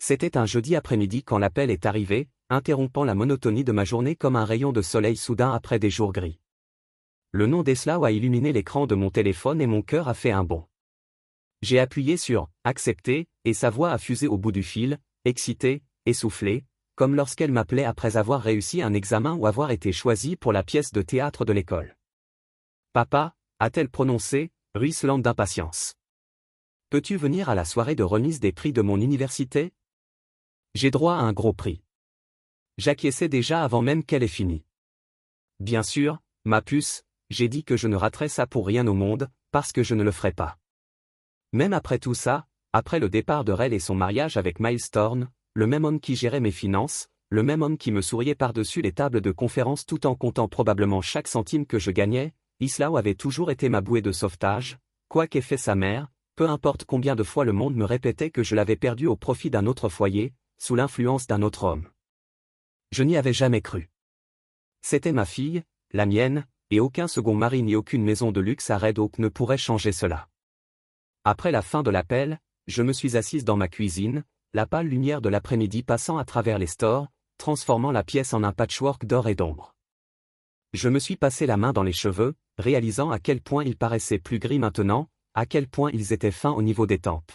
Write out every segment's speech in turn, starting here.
C'était un jeudi après-midi quand l'appel est arrivé, interrompant la monotonie de ma journée comme un rayon de soleil soudain après des jours gris. Le nom d'Eslao a illuminé l'écran de mon téléphone et mon cœur a fait un bond. J'ai appuyé sur « Accepter » et sa voix a fusé au bout du fil, excitée, essoufflée, comme lorsqu'elle m'appelait après avoir réussi un examen ou avoir été choisie pour la pièce de théâtre de l'école. « Papa » a-t-elle prononcé, ruisselante d'impatience. « Peux-tu venir à la soirée de remise des prix de mon université ? J'ai droit à un gros prix. » J'acquiesçais déjà avant même qu'elle ait fini. « Bien sûr, ma puce, j'ai dit que je ne raterais ça pour rien au monde, parce que je ne le ferai pas. » Même après tout ça, après le départ de Rel et son mariage avec Miles Thorne, le même homme qui gérait mes finances, le même homme qui me souriait par-dessus les tables de conférence tout en comptant probablement chaque centime que je gagnais, Eslao avait toujours été ma bouée de sauvetage, quoi qu'ait fait sa mère, peu importe combien de fois le monde me répétait que je l'avais perdue au profit d'un autre foyer, sous l'influence d'un autre homme. Je n'y avais jamais cru. C'était ma fille, la mienne, et aucun second mari ni aucune maison de luxe à Red Oak ne pourrait changer cela. Après la fin de l'appel, je me suis assise dans ma cuisine, la pâle lumière de l'après-midi passant à travers les stores, transformant la pièce en un patchwork d'or et d'ombre. Je me suis passé la main dans les cheveux, réalisant à quel point ils paraissaient plus gris maintenant, à quel point ils étaient fins au niveau des tempes.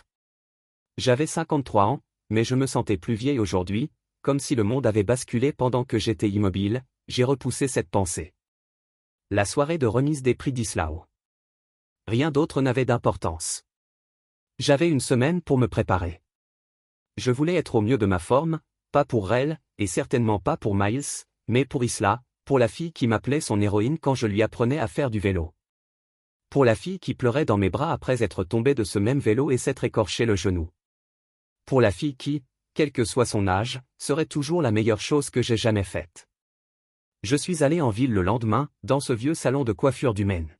J'avais 53 ans, mais je me sentais plus vieille aujourd'hui, comme si le monde avait basculé pendant que j'étais immobile, j'ai repoussé cette pensée. La soirée de remise des prix d'Eslao. Rien d'autre n'avait d'importance. J'avais une semaine pour me préparer. Je voulais être au mieux de ma forme, pas pour Rel, et certainement pas pour Miles, mais pour Isla, pour la fille qui m'appelait son héroïne quand je lui apprenais à faire du vélo. Pour la fille qui pleurait dans mes bras après être tombée de ce même vélo et s'être écorché le genou. Pour la fille qui, quel que soit son âge, serait toujours la meilleure chose que j'ai jamais faite. Je suis allé en ville le lendemain, dans ce vieux salon de coiffure du Maine.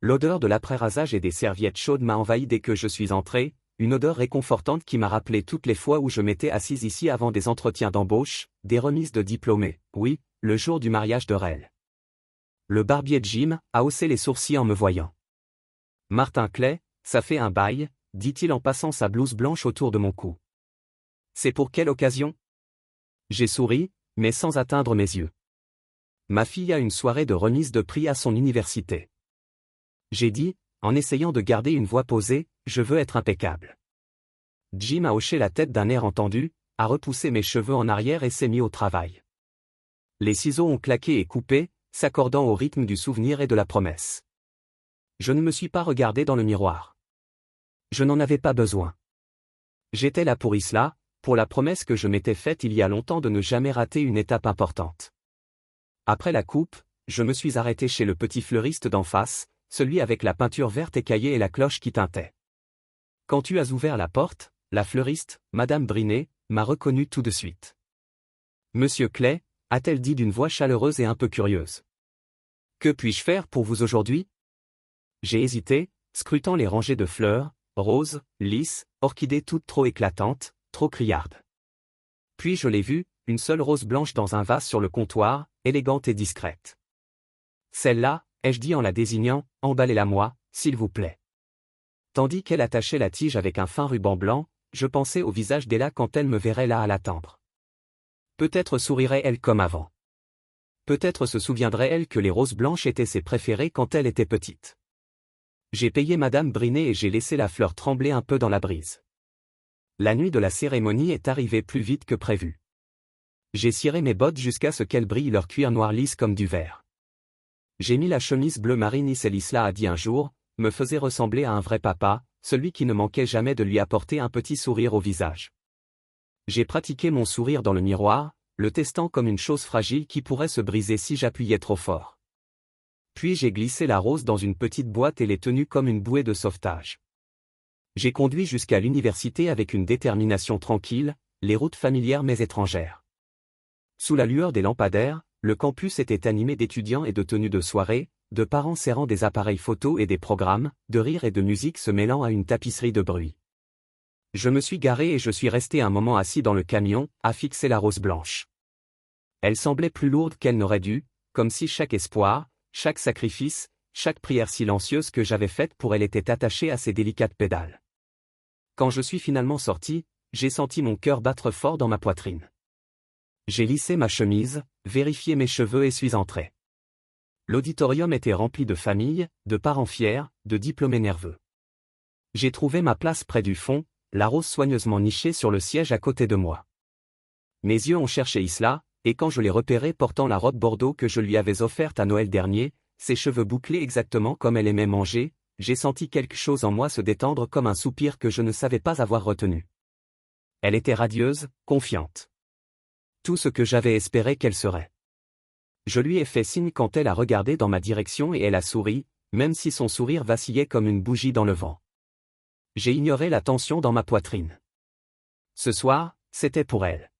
L'odeur de l'après-rasage et des serviettes chaudes m'a envahi dès que je suis entré, une odeur réconfortante qui m'a rappelé toutes les fois où je m'étais assise ici avant des entretiens d'embauche, des remises de diplômés, oui, le jour du mariage de Rel. Le barbier Jim a haussé les sourcils en me voyant. « Martin Clay, ça fait un bail », dit-il en passant sa blouse blanche autour de mon cou. « C'est pour quelle occasion ?» J'ai souri, mais sans atteindre mes yeux. Ma fille a une soirée de remise de prix à son université. J'ai dit, en essayant de garder une voix posée, je veux être impeccable. Jim a hoché la tête d'un air entendu, a repoussé mes cheveux en arrière et s'est mis au travail. Les ciseaux ont claqué et coupé, s'accordant au rythme du souvenir et de la promesse. Je ne me suis pas regardé dans le miroir. Je n'en avais pas besoin. J'étais là pour Isla, pour la promesse que je m'étais faite il y a longtemps de ne jamais rater une étape importante. Après la coupe, je me suis arrêté chez le petit fleuriste d'en face, celui avec la peinture verte écaillée et la cloche qui tintait. Quand tu as ouvert la porte, la fleuriste, Madame Brinet, m'a reconnu tout de suite. « Monsieur Clay » a-t-elle dit d'une voix chaleureuse et un peu curieuse. « Que puis-je faire pour vous aujourd'hui ?» J'ai hésité, scrutant les rangées de fleurs, roses, lisses, orchidées toutes trop éclatantes, trop criardes. Puis je l'ai vue, une seule rose blanche dans un vase sur le comptoir, élégante et discrète. « Celle-là, ai-je dit en la désignant, emballez-la moi, s'il vous plaît. » Tandis qu'elle attachait la tige avec un fin ruban blanc, je pensais au visage d'Ella quand elle me verrait là à l'attendre. Peut-être sourirait-elle comme avant. Peut-être se souviendrait-elle que les roses blanches étaient ses préférées quand elle était petite. J'ai payé Madame Brinet et j'ai laissé la fleur trembler un peu dans la brise. La nuit de la cérémonie est arrivée plus vite que prévu. J'ai ciré mes bottes jusqu'à ce qu'elles brillent leur cuir noir lisse comme du verre. J'ai mis la chemise bleu marine Isla a dit un jour, me faisait ressembler à un vrai papa, celui qui ne manquait jamais de lui apporter un petit sourire au visage. J'ai pratiqué mon sourire dans le miroir, le testant comme une chose fragile qui pourrait se briser si j'appuyais trop fort. Puis j'ai glissé la rose dans une petite boîte et l'ai tenue comme une bouée de sauvetage. J'ai conduit jusqu'à l'université avec une détermination tranquille, les routes familières mais étrangères. Sous la lueur des lampadaires, le campus était animé d'étudiants et de tenues de soirée, de parents serrant des appareils photos et des programmes, de rires et de musique se mêlant à une tapisserie de bruit. Je me suis garé et je suis resté un moment assis dans le camion, à fixer la rose blanche. Elle semblait plus lourde qu'elle n'aurait dû, comme si chaque espoir, chaque sacrifice, chaque prière silencieuse que j'avais faite pour elle était attachée à ses délicates pédales. Quand je suis finalement sorti, j'ai senti mon cœur battre fort dans ma poitrine. J'ai lissé ma chemise, vérifié mes cheveux et suis entré. L'auditorium était rempli de familles, de parents fiers, de diplômés nerveux. J'ai trouvé ma place près du fond, la rose soigneusement nichée sur le siège à côté de moi. Mes yeux ont cherché Isla, et quand je l'ai repérée portant la robe bordeaux que je lui avais offerte à Noël dernier, ses cheveux bouclés exactement comme elle aimait manger, j'ai senti quelque chose en moi se détendre comme un soupir que je ne savais pas avoir retenu. Elle était radieuse, confiante. Tout ce que j'avais espéré qu'elle serait. Je lui ai fait signe quand elle a regardé dans ma direction et elle a souri, même si son sourire vacillait comme une bougie dans le vent. J'ai ignoré la tension dans ma poitrine. Ce soir, c'était pour elle.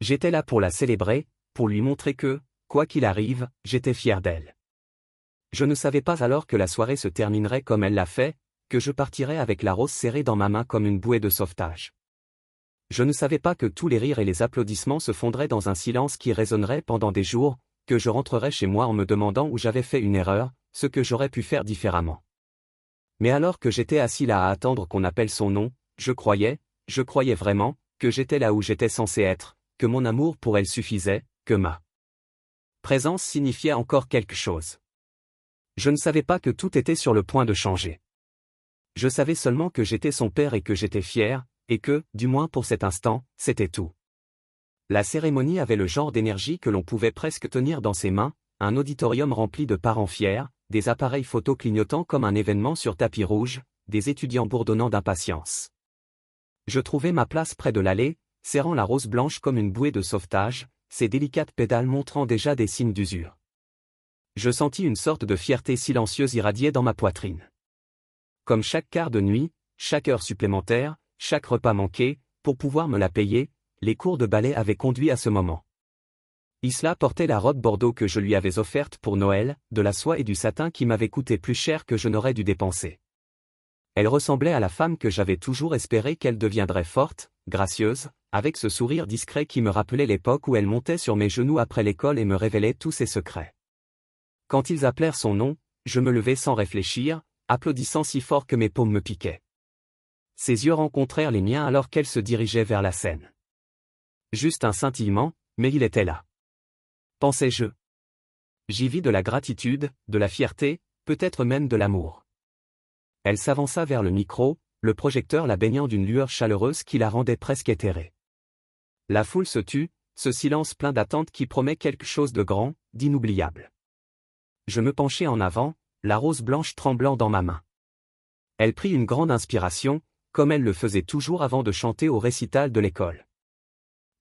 J'étais là pour la célébrer, pour lui montrer que, quoi qu'il arrive, j'étais fier d'elle. Je ne savais pas alors que la soirée se terminerait comme elle l'a fait, que je partirais avec la rose serrée dans ma main comme une bouée de sauvetage. Je ne savais pas que tous les rires et les applaudissements se fondraient dans un silence qui résonnerait pendant des jours, que je rentrerais chez moi en me demandant où j'avais fait une erreur, ce que j'aurais pu faire différemment. Mais alors que j'étais assis là à attendre qu'on appelle son nom, je croyais vraiment, que j'étais là où j'étais censé être, que mon amour pour elle suffisait, que ma présence signifiait encore quelque chose. Je ne savais pas que tout était sur le point de changer. Je savais seulement que j'étais son père et que j'étais fier, et que, du moins pour cet instant, c'était tout. La cérémonie avait le genre d'énergie que l'on pouvait presque tenir dans ses mains, un auditorium rempli de parents fiers, des appareils photo clignotant comme un événement sur tapis rouge, des étudiants bourdonnant d'impatience. Je trouvai ma place près de l'allée, serrant la rose blanche comme une bouée de sauvetage, ses délicates pédales montrant déjà des signes d'usure. Je sentis une sorte de fierté silencieuse irradier dans ma poitrine. Comme chaque quart de nuit, chaque heure supplémentaire, chaque repas manqué, pour pouvoir me la payer, les cours de ballet avaient conduit à ce moment. Isla portait la robe bordeaux que je lui avais offerte pour Noël, de la soie et du satin qui m'avait coûté plus cher que je n'aurais dû dépenser. Elle ressemblait à la femme que j'avais toujours espéré qu'elle deviendrait forte, gracieuse, avec ce sourire discret qui me rappelait l'époque où elle montait sur mes genoux après l'école et me révélait tous ses secrets. Quand ils appelèrent son nom, je me levai sans réfléchir, applaudissant si fort que mes paumes me piquaient. Ses yeux rencontrèrent les miens alors qu'elle se dirigeait vers la scène. Juste un scintillement, mais il était là. Pensais-je. J'y vis de la gratitude, de la fierté, peut-être même de l'amour. Elle s'avança vers le micro, le projecteur la baignant d'une lueur chaleureuse qui la rendait presque éthérée. La foule se tut, ce silence plein d'attente qui promet quelque chose de grand, d'inoubliable. Je me penchai en avant, la rose blanche tremblant dans ma main. Elle prit une grande inspiration, comme elle le faisait toujours avant de chanter au récital de l'école.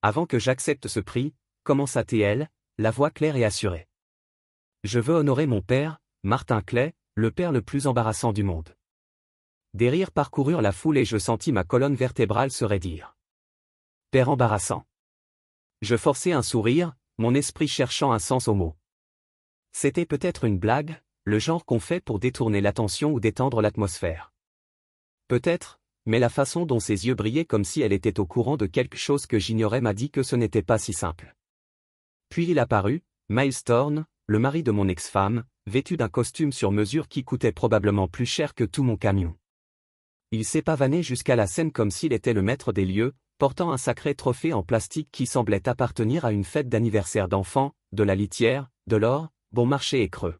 Avant que j'accepte ce prix, commença-t-elle, la voix claire et assurée. Je veux honorer mon père, Martin Clay, le père le plus embarrassant du monde. Des rires parcoururent la foule et je sentis ma colonne vertébrale se raidir. Père embarrassant. Je forçai un sourire, mon esprit cherchant un sens au mot. C'était peut-être une blague, le genre qu'on fait pour détourner l'attention ou détendre l'atmosphère. Peut-être, mais la façon dont ses yeux brillaient comme si elle était au courant de quelque chose que j'ignorais m'a dit que ce n'était pas si simple. Puis il apparut, Miles Thorne, le mari de mon ex-femme, vêtu d'un costume sur mesure qui coûtait probablement plus cher que tout mon camion. Il s'est pavané jusqu'à la scène comme s'il était le maître des lieux, portant un sacré trophée en plastique qui semblait appartenir à une fête d'anniversaire d'enfant, de la litière, de l'or, bon marché et creux.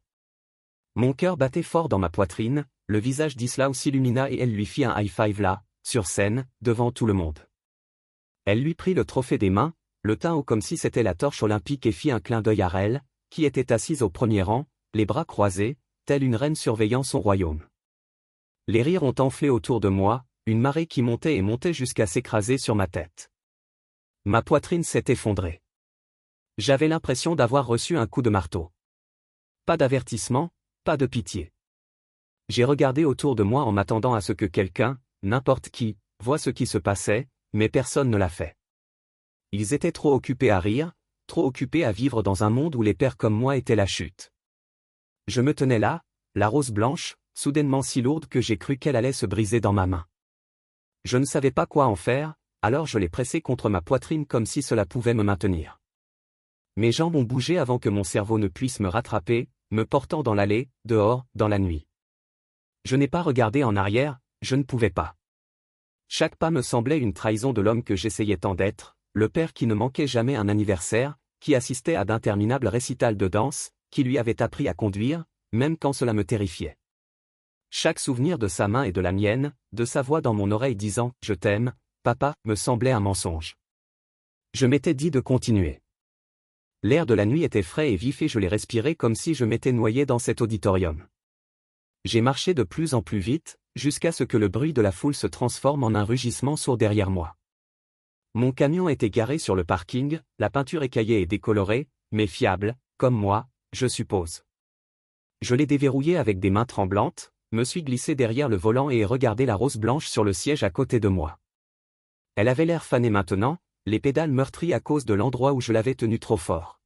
Mon cœur battait fort dans ma poitrine, le visage d'Isla s'illumina et elle lui fit un high-five là, sur scène, devant tout le monde. Elle lui prit le trophée des mains, le tint haut comme si c'était la torche olympique et fit un clin d'œil à Rel, qui était assise au premier rang, les bras croisés, telle une reine surveillant son royaume. Les rires ont enflé autour de moi, une marée qui montait et montait jusqu'à s'écraser sur ma tête. Ma poitrine s'est effondrée. J'avais l'impression d'avoir reçu un coup de marteau. Pas d'avertissement, pas de pitié. J'ai regardé autour de moi en m'attendant à ce que quelqu'un, n'importe qui, voie ce qui se passait, mais personne ne l'a fait. Ils étaient trop occupés à rire, trop occupés à vivre dans un monde où les pères comme moi étaient la chute. Je me tenais là, la rose blanche, soudainement si lourde que j'ai cru qu'elle allait se briser dans ma main. Je ne savais pas quoi en faire, alors je l'ai pressée contre ma poitrine comme si cela pouvait me maintenir. Mes jambes ont bougé avant que mon cerveau ne puisse me rattraper, me portant dans l'allée, dehors, dans la nuit. Je n'ai pas regardé en arrière, je ne pouvais pas. Chaque pas me semblait une trahison de l'homme que j'essayais tant d'être, le père qui ne manquait jamais un anniversaire, qui assistait à d'interminables récitals de danse, qui lui avait appris à conduire, même quand cela me terrifiait. Chaque souvenir de sa main et de la mienne, de sa voix dans mon oreille disant « Je t'aime, papa » me semblait un mensonge. Je m'étais dit de continuer. L'air de la nuit était frais et vif et je l'ai respiré comme si je m'étais noyé dans cet auditorium. J'ai marché de plus en plus vite, jusqu'à ce que le bruit de la foule se transforme en un rugissement sourd derrière moi. Mon camion était garé sur le parking, la peinture écaillée et décolorée, mais fiable, comme moi, je suppose. Je l'ai déverrouillé avec des mains tremblantes, me suis glissé derrière le volant et ai regardé la rose blanche sur le siège à côté de moi. Elle avait l'air fanée maintenant, les pédales meurtries à cause de l'endroit où je l'avais tenue trop fort.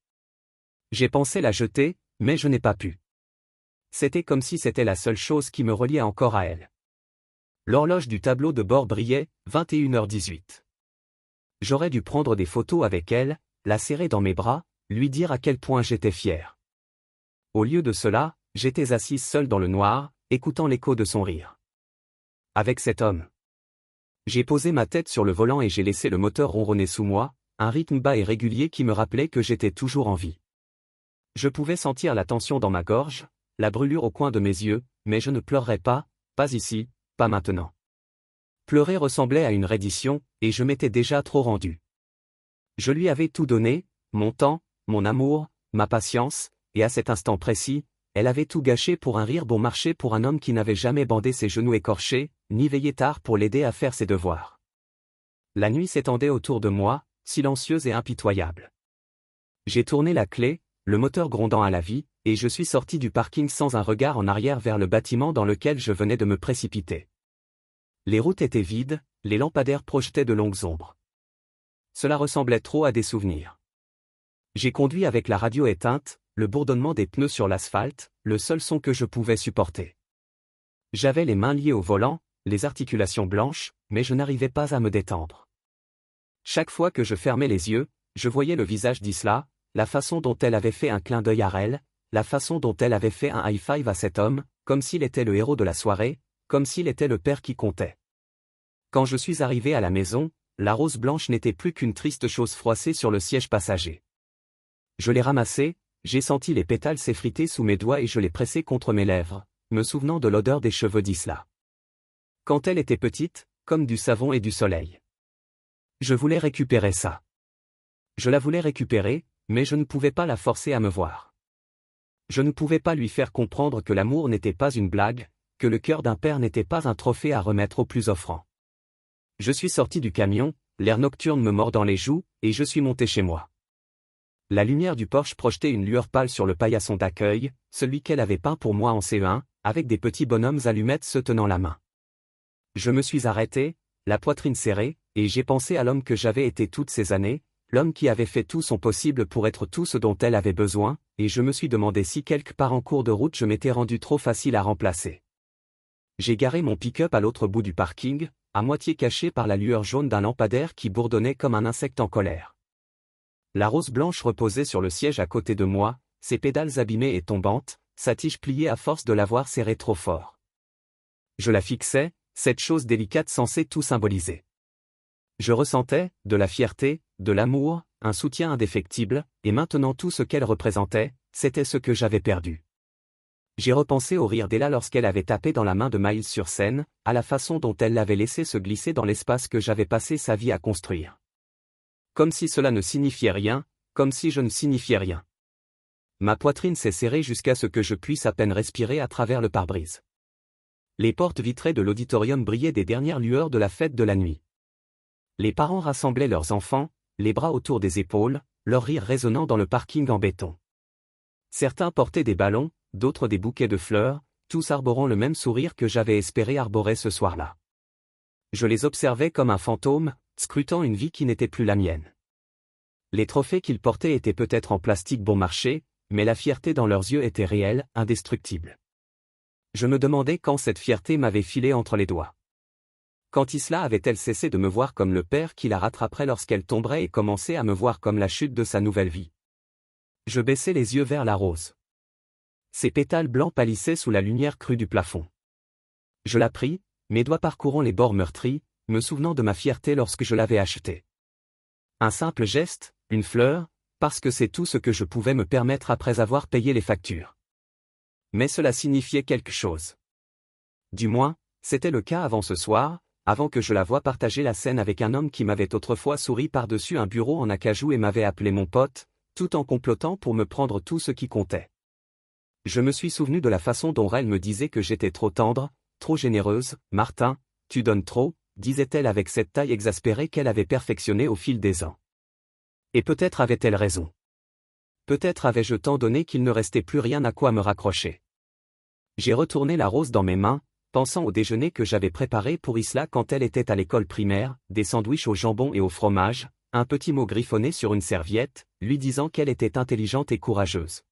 J'ai pensé la jeter, mais je n'ai pas pu. C'était comme si c'était la seule chose qui me reliait encore à elle. L'horloge du tableau de bord brillait, 21h18. J'aurais dû prendre des photos avec elle, la serrer dans mes bras, lui dire à quel point j'étais fier. Au lieu de cela, j'étais assise seule dans le noir, écoutant l'écho de son rire. Avec cet homme. J'ai posé ma tête sur le volant et j'ai laissé le moteur ronronner sous moi, un rythme bas et régulier qui me rappelait que j'étais toujours en vie. Je pouvais sentir la tension dans ma gorge, la brûlure au coin de mes yeux, mais je ne pleurerais pas ici, pas maintenant. Pleurer ressemblait à une reddition, et je m'étais déjà trop rendu. Je lui avais tout donné, mon temps, mon amour, ma patience, et à cet instant précis, elle avait tout gâché pour un rire bon marché pour un homme qui n'avait jamais bandé ses genoux écorchés, ni veillé tard pour l'aider à faire ses devoirs. La nuit s'étendait autour de moi, silencieuse et impitoyable. J'ai tourné la clé, le moteur grondant à la vie, et je suis sorti du parking sans un regard en arrière vers le bâtiment dans lequel je venais de me précipiter. Les routes étaient vides, les lampadaires projetaient de longues ombres. Cela ressemblait trop à des souvenirs. J'ai conduit avec la radio éteinte, le bourdonnement des pneus sur l'asphalte, le seul son que je pouvais supporter. J'avais les mains liées au volant, les articulations blanches, mais je n'arrivais pas à me détendre. Chaque fois que je fermais les yeux, je voyais le visage d'Isla, la façon dont elle avait fait un clin d'œil à Rel, la façon dont elle avait fait un high-five à cet homme, comme s'il était le héros de la soirée, comme s'il était le père qui comptait. Quand je suis arrivé à la maison, la rose blanche n'était plus qu'une triste chose froissée sur le siège passager. Je l'ai ramassée, j'ai senti les pétales s'effriter sous mes doigts et je l'ai pressée contre mes lèvres, me souvenant de l'odeur des cheveux d'Isla. Quand elle était petite, comme du savon et du soleil. Je voulais récupérer ça. Je la voulais récupérer, mais je ne pouvais pas la forcer à me voir. Je ne pouvais pas lui faire comprendre que l'amour n'était pas une blague, que le cœur d'un père n'était pas un trophée à remettre au plus offrant. Je suis sorti du camion, l'air nocturne me mordant les joues, et je suis monté chez moi. La lumière du Porsche projetait une lueur pâle sur le paillasson d'accueil, celui qu'elle avait peint pour moi en CE1, avec des petits bonhommes allumettes se tenant la main. Je me suis arrêté, la poitrine serrée, et j'ai pensé à l'homme que j'avais été toutes ces années, l'homme qui avait fait tout son possible pour être tout ce dont elle avait besoin, et je me suis demandé si quelque part en cours de route je m'étais rendu trop facile à remplacer. J'ai garé mon pick-up à l'autre bout du parking, à moitié caché par la lueur jaune d'un lampadaire qui bourdonnait comme un insecte en colère. La rose blanche reposait sur le siège à côté de moi, ses pédales abîmées et tombantes, sa tige pliée à force de l'avoir serrée trop fort. Je la fixais, cette chose délicate censée tout symboliser. Je ressentais, de la fierté, de l'amour, un soutien indéfectible, et maintenant tout ce qu'elle représentait, c'était ce que j'avais perdu. J'ai repensé au rire d'Ella lorsqu'elle avait tapé dans la main de Miles sur scène, à la façon dont elle l'avait laissé se glisser dans l'espace que j'avais passé sa vie à construire. Comme si cela ne signifiait rien, comme si je ne signifiais rien. Ma poitrine s'est serrée jusqu'à ce que je puisse à peine respirer à travers le pare-brise. Les portes vitrées de l'auditorium brillaient des dernières lueurs de la fête de la nuit. Les parents rassemblaient leurs enfants, les bras autour des épaules, leur rire résonnant dans le parking en béton. Certains portaient des ballons, d'autres des bouquets de fleurs, tous arborant le même sourire que j'avais espéré arborer ce soir-là. Je les observais comme un fantôme, scrutant une vie qui n'était plus la mienne. Les trophées qu'ils portaient étaient peut-être en plastique bon marché, mais la fierté dans leurs yeux était réelle, indestructible. Je me demandais quand cette fierté m'avait filé entre les doigts. Quand Isla avait-elle cessé de me voir comme le père qui la rattraperait lorsqu'elle tomberait et commençait à me voir comme la chute de sa nouvelle vie? Je baissai les yeux vers la rose. Ses pétales blancs pâlissaient sous la lumière crue du plafond. Je la pris, mes doigts parcourant les bords meurtris, me souvenant de ma fierté lorsque je l'avais achetée. Un simple geste, une fleur, parce que c'est tout ce que je pouvais me permettre après avoir payé les factures. Mais cela signifiait quelque chose. Du moins, c'était le cas avant ce soir, avant que je la voie partager la scène avec un homme qui m'avait autrefois souri par-dessus un bureau en acajou et m'avait appelé mon pote, tout en complotant pour me prendre tout ce qui comptait. Je me suis souvenu de la façon dont elle me disait que j'étais trop tendre, trop généreuse. « Martin, tu donnes trop », disait-elle avec cette taille exaspérée qu'elle avait perfectionnée au fil des ans. Et peut-être avait-elle raison. Peut-être avais-je tant donné qu'il ne restait plus rien à quoi me raccrocher. J'ai retourné la rose dans mes mains, pensant au déjeuner que j'avais préparé pour Isla quand elle était à l'école primaire, des sandwichs au jambon et au fromage, un petit mot griffonné sur une serviette, lui disant qu'elle était intelligente et courageuse.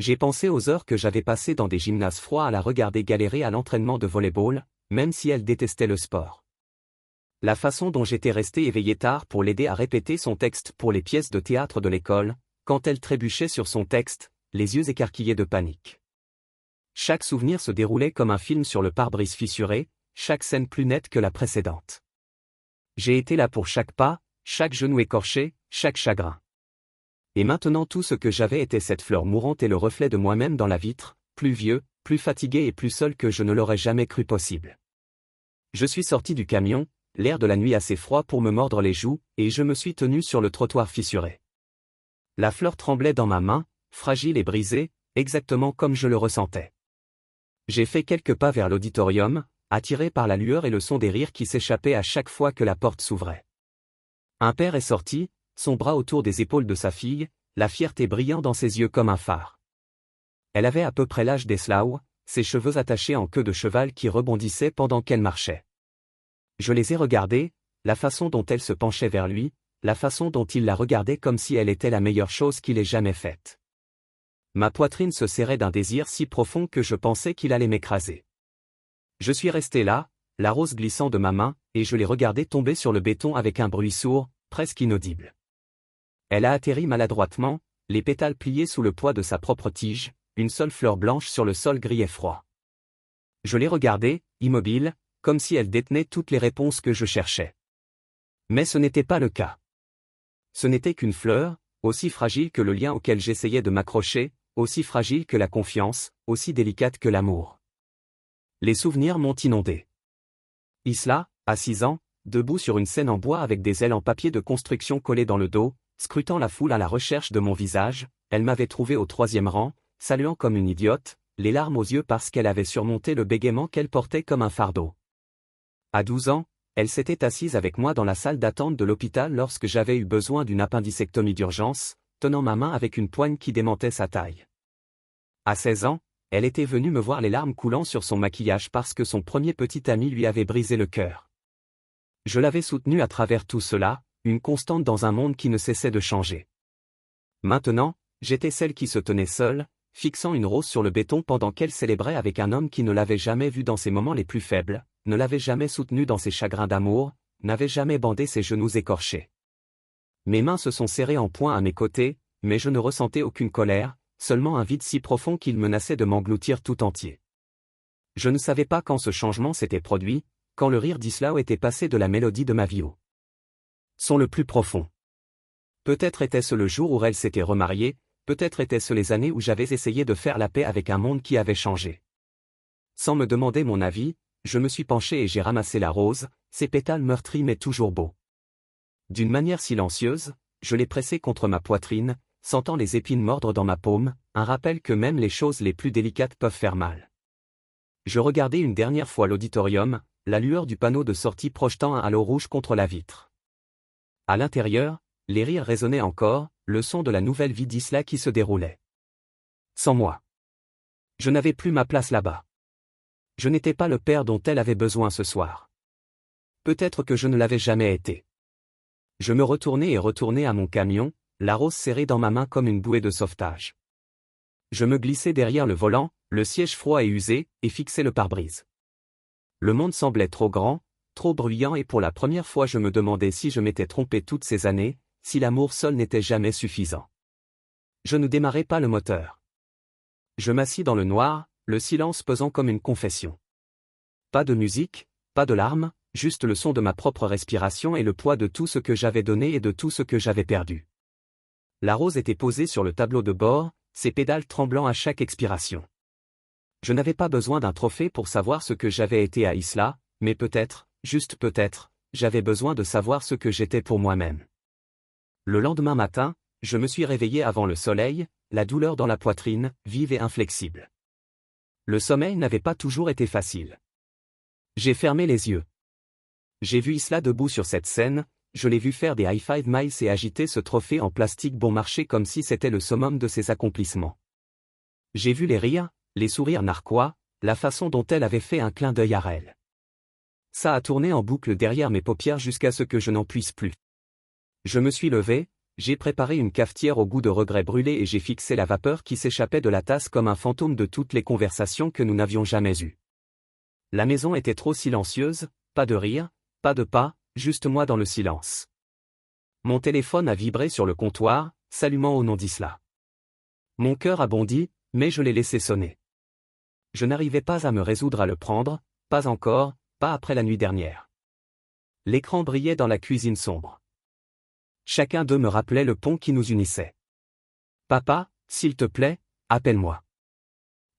J'ai pensé aux heures que j'avais passées dans des gymnases froids à la regarder galérer à l'entraînement de volley-ball, même si elle détestait le sport. La façon dont j'étais resté éveillé tard pour l'aider à répéter son texte pour les pièces de théâtre de l'école, quand elle trébuchait sur son texte, les yeux écarquillés de panique. Chaque souvenir se déroulait comme un film sur le pare-brise fissuré, chaque scène plus nette que la précédente. J'ai été là pour chaque pas, chaque genou écorché, chaque chagrin. Et maintenant tout ce que j'avais était cette fleur mourante et le reflet de moi-même dans la vitre, plus vieux, plus fatigué et plus seul que je ne l'aurais jamais cru possible. Je suis sorti du camion, l'air de la nuit assez froid pour me mordre les joues, et je me suis tenu sur le trottoir fissuré. La fleur tremblait dans ma main, fragile et brisée, exactement comme je le ressentais. J'ai fait quelques pas vers l'auditorium, attiré par la lueur et le son des rires qui s'échappaient à chaque fois que la porte s'ouvrait. Un père est sorti, son bras autour des épaules de sa fille, la fierté brillant dans ses yeux comme un phare. Elle avait à peu près l'âge d'Eslaw, ses cheveux attachés en queue de cheval qui rebondissaient pendant qu'elle marchait. Je les ai regardés, la façon dont elle se penchait vers lui, la façon dont il la regardait comme si elle était la meilleure chose qu'il ait jamais faite. Ma poitrine se serrait d'un désir si profond que je pensais qu'il allait m'écraser. Je suis resté là, la rose glissant de ma main, et je l'ai regardée tomber sur le béton avec un bruit sourd, presque inaudible. Elle a atterri maladroitement, les pétales pliés sous le poids de sa propre tige, une seule fleur blanche sur le sol gris et froid. Je l'ai regardée, immobile, comme si elle détenait toutes les réponses que je cherchais. Mais ce n'était pas le cas. Ce n'était qu'une fleur, aussi fragile que le lien auquel j'essayais de m'accrocher, aussi fragile que la confiance, aussi délicate que l'amour. Les souvenirs m'ont inondé. Isla, à 6 ans, debout sur une scène en bois avec des ailes en papier de construction collées dans le dos, scrutant la foule à la recherche de mon visage, elle m'avait trouvé au 3e rang, saluant comme une idiote, les larmes aux yeux parce qu'elle avait surmonté le bégaiement qu'elle portait comme un fardeau. À 12 ans, elle s'était assise avec moi dans la salle d'attente de l'hôpital lorsque j'avais eu besoin d'une appendicectomie d'urgence, tenant ma main avec une poigne qui démentait sa taille. À 16 ans, elle était venue me voir les larmes coulant sur son maquillage parce que son premier petit ami lui avait brisé le cœur. Je l'avais soutenue à travers tout cela, une constante dans un monde qui ne cessait de changer. Maintenant, j'étais celle qui se tenait seule, fixant une rose sur le béton pendant qu'elle célébrait avec un homme qui ne l'avait jamais vue dans ses moments les plus faibles, ne l'avait jamais soutenue dans ses chagrins d'amour, n'avait jamais bandé ses genoux écorchés. Mes mains se sont serrées en poing à mes côtés, mais je ne ressentais aucune colère, seulement un vide si profond qu'il menaçait de m'engloutir tout entier. Je ne savais pas quand ce changement s'était produit, quand le rire d'Isla était passé de la mélodie de ma vie au son le plus profond. Peut-être était-ce le jour où elle s'était remariée, peut-être était-ce les années où j'avais essayé de faire la paix avec un monde qui avait changé. Sans me demander mon avis, je me suis penché et j'ai ramassé la rose, ses pétales meurtris mais toujours beaux. D'une manière silencieuse, je l'ai pressée contre ma poitrine, sentant les épines mordre dans ma paume, un rappel que même les choses les plus délicates peuvent faire mal. Je regardai une dernière fois l'auditorium, la lueur du panneau de sortie projetant un halo rouge contre la vitre. À l'intérieur, les rires résonnaient encore, le son de la nouvelle vie d'Isla qui se déroulait. Sans moi. Je n'avais plus ma place là-bas. Je n'étais pas le père dont elle avait besoin ce soir. Peut-être que je ne l'avais jamais été. Je me retournai et retournai à mon camion, la rose serrée dans ma main comme une bouée de sauvetage. Je me glissai derrière le volant, le siège froid et usé, et fixai le pare-brise. Le monde semblait trop grand, trop bruyant et pour la première fois je me demandais si je m'étais trompé toutes ces années, si l'amour seul n'était jamais suffisant. Je ne démarrai pas le moteur. Je m'assis dans le noir, le silence pesant comme une confession. Pas de musique, pas de larmes, juste le son de ma propre respiration et le poids de tout ce que j'avais donné et de tout ce que j'avais perdu. La rose était posée sur le tableau de bord, ses pédales tremblant à chaque expiration. Je n'avais pas besoin d'un trophée pour savoir ce que j'avais été à Isla, mais peut-être, juste peut-être, j'avais besoin de savoir ce que j'étais pour moi-même. Le lendemain matin, je me suis réveillé avant le soleil, la douleur dans la poitrine, vive et inflexible. Le sommeil n'avait pas toujours été facile. J'ai fermé les yeux. J'ai vu Isla debout sur cette scène, je l'ai vu faire des high-five miles et agiter ce trophée en plastique bon marché comme si c'était le summum de ses accomplissements. J'ai vu les rires, les sourires narquois, la façon dont elle avait fait un clin d'œil à elle. Ça a tourné en boucle derrière mes paupières jusqu'à ce que je n'en puisse plus. Je me suis levé, j'ai préparé une cafetière au goût de regret brûlé et j'ai fixé la vapeur qui s'échappait de la tasse comme un fantôme de toutes les conversations que nous n'avions jamais eues. La maison était trop silencieuse, pas de rire, pas de pas, juste moi dans le silence. Mon téléphone a vibré sur le comptoir, s'allumant au nom d'Isla. Mon cœur a bondi, mais je l'ai laissé sonner. Je n'arrivais pas à me résoudre à le prendre, pas encore, pas après la nuit dernière. L'écran brillait dans la cuisine sombre. Chacun d'eux me rappelait le pont qui nous unissait. Papa, s'il te plaît, appelle-moi.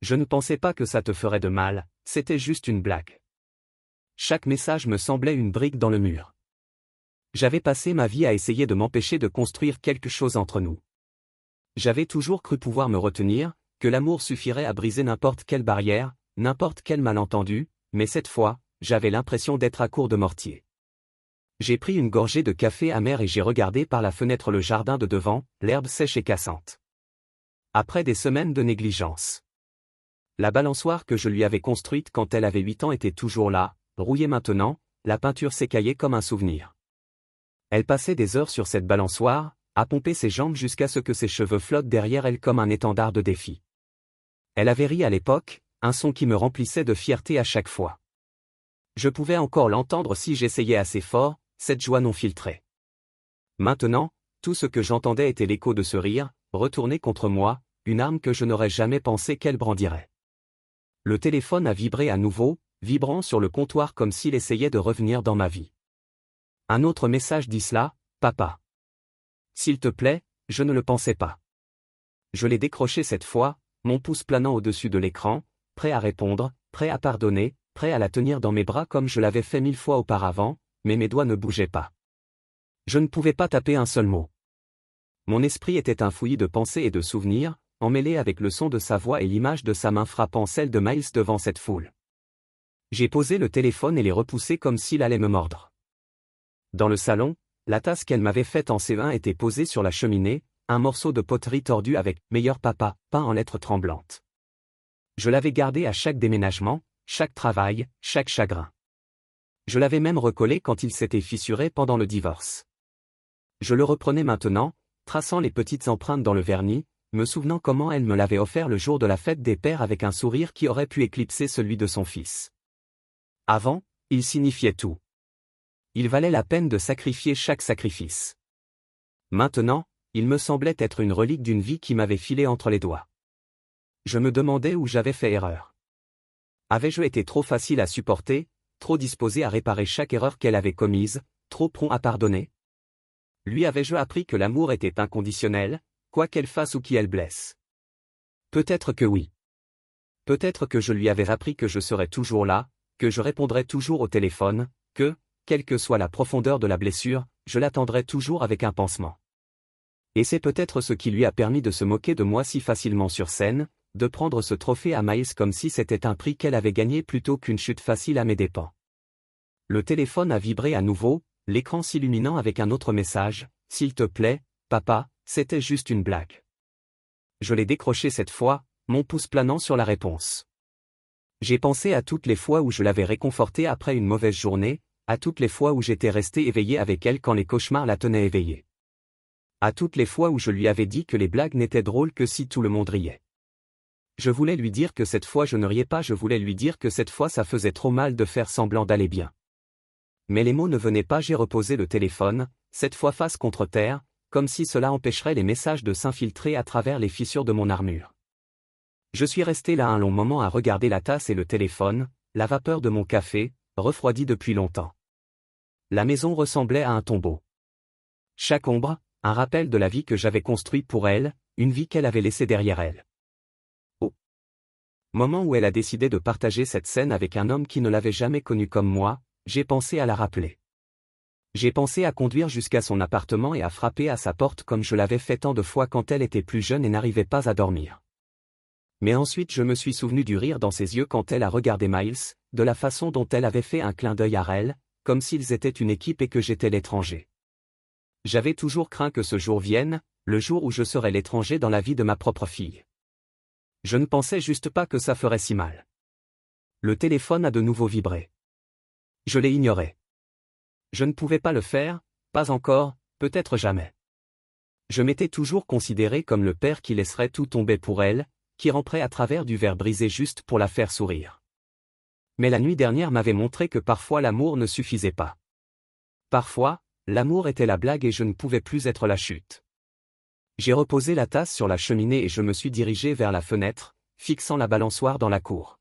Je ne pensais pas que ça te ferait de mal, c'était juste une blague. Chaque message me semblait une brique dans le mur. J'avais passé ma vie à essayer de m'empêcher de construire quelque chose entre nous. J'avais toujours cru pouvoir me retenir, que l'amour suffirait à briser n'importe quelle barrière, n'importe quel malentendu, mais cette fois, j'avais l'impression d'être à court de mortier. J'ai pris une gorgée de café amer et j'ai regardé par la fenêtre le jardin de devant, l'herbe sèche et cassante. Après des semaines de négligence. La balançoire que je lui avais construite quand elle avait 8 ans était toujours là, rouillée maintenant, la peinture s'écaillait comme un souvenir. Elle passait des heures sur cette balançoire, à pomper ses jambes jusqu'à ce que ses cheveux flottent derrière elle comme un étendard de défi. Elle avait ri à l'époque, un son qui me remplissait de fierté à chaque fois. Je pouvais encore l'entendre si j'essayais assez fort, cette joie non filtrée. Maintenant, tout ce que j'entendais était l'écho de ce rire, retourné contre moi, une arme que je n'aurais jamais pensé qu'elle brandirait. Le téléphone a vibré à nouveau, vibrant sur le comptoir comme s'il essayait de revenir dans ma vie. Un autre message d'Isla, papa. S'il te plaît, je ne le pensais pas. Je l'ai décroché cette fois, mon pouce planant au-dessus de l'écran, prêt à répondre, prêt à pardonner, prêt à la tenir dans mes bras comme je l'avais fait 1000 fois auparavant, mais mes doigts ne bougeaient pas. Je ne pouvais pas taper un seul mot. Mon esprit était un fouillis de pensées et de souvenirs, emmêlés avec le son de sa voix et l'image de sa main frappant celle de Miles devant cette foule. J'ai posé le téléphone et l'ai repoussé comme s'il allait me mordre. Dans le salon, la tasse qu'elle m'avait faite en C1 était posée sur la cheminée, un morceau de poterie tordu avec « Meilleur papa » peint en lettres tremblantes. Je l'avais gardé à chaque déménagement, chaque travail, chaque chagrin. Je l'avais même recollé quand il s'était fissuré pendant le divorce. Je le reprenais maintenant, traçant les petites empreintes dans le vernis, me souvenant comment elle me l'avait offert le jour de la fête des pères avec un sourire qui aurait pu éclipser celui de son fils. Avant, il signifiait tout. Il valait la peine de sacrifier chaque sacrifice. Maintenant, il me semblait être une relique d'une vie qui m'avait filé entre les doigts. Je me demandais où j'avais fait erreur. Avais-je été trop facile à supporter, trop disposé à réparer chaque erreur qu'elle avait commise, trop prompt à pardonner? Lui avais-je appris que l'amour était inconditionnel, quoi qu'elle fasse ou qui elle blesse? Peut-être que oui. Peut-être que je lui avais appris que je serais toujours là, que je répondrais toujours au téléphone, que, quelle que soit la profondeur de la blessure, je l'attendrais toujours avec un pansement. Et c'est peut-être ce qui lui a permis de se moquer de moi si facilement sur scène, de prendre ce trophée à Miles comme si c'était un prix qu'elle avait gagné plutôt qu'une chute facile à mes dépens. Le téléphone a vibré à nouveau, l'écran s'illuminant avec un autre message, « S'il te plaît, papa, c'était juste une blague. » Je l'ai décroché cette fois, mon pouce planant sur la réponse. J'ai pensé à toutes les fois où je l'avais réconfortée après une mauvaise journée, à toutes les fois où j'étais resté éveillé avec elle quand les cauchemars la tenaient éveillée. À toutes les fois où je lui avais dit que les blagues n'étaient drôles que si tout le monde riait. Je voulais lui dire que cette fois je ne riais pas, je voulais lui dire que cette fois ça faisait trop mal de faire semblant d'aller bien. Mais les mots ne venaient pas, j'ai reposé le téléphone, cette fois face contre terre, comme si cela empêcherait les messages de s'infiltrer à travers les fissures de mon armure. Je suis resté là un long moment à regarder la tasse et le téléphone, la vapeur de mon café, refroidi depuis longtemps. La maison ressemblait à un tombeau. Chaque ombre, un rappel de la vie que j'avais construite pour elle, une vie qu'elle avait laissée derrière elle. Au moment où elle a décidé de partager cette scène avec un homme qui ne l'avait jamais connue comme moi, j'ai pensé à la rappeler. J'ai pensé à conduire jusqu'à son appartement et à frapper à sa porte comme je l'avais fait tant de fois quand elle était plus jeune et n'arrivait pas à dormir. Mais ensuite je me suis souvenu du rire dans ses yeux quand elle a regardé Miles, de la façon dont elle avait fait un clin d'œil à Rel, comme s'ils étaient une équipe et que j'étais l'étranger. J'avais toujours craint que ce jour vienne, le jour où je serais l'étranger dans la vie de ma propre fille. Je ne pensais juste pas que ça ferait si mal. Le téléphone a de nouveau vibré. Je l'ai ignoré. Je ne pouvais pas le faire, pas encore, peut-être jamais. Je m'étais toujours considéré comme le père qui laisserait tout tomber pour elle, qui ramperait à travers du verre brisé juste pour la faire sourire. Mais la nuit dernière m'avait montré que parfois l'amour ne suffisait pas. Parfois, l'amour était la blague et je ne pouvais plus être la chute. J'ai reposé la tasse sur la cheminée et je me suis dirigé vers la fenêtre, fixant la balançoire dans la cour.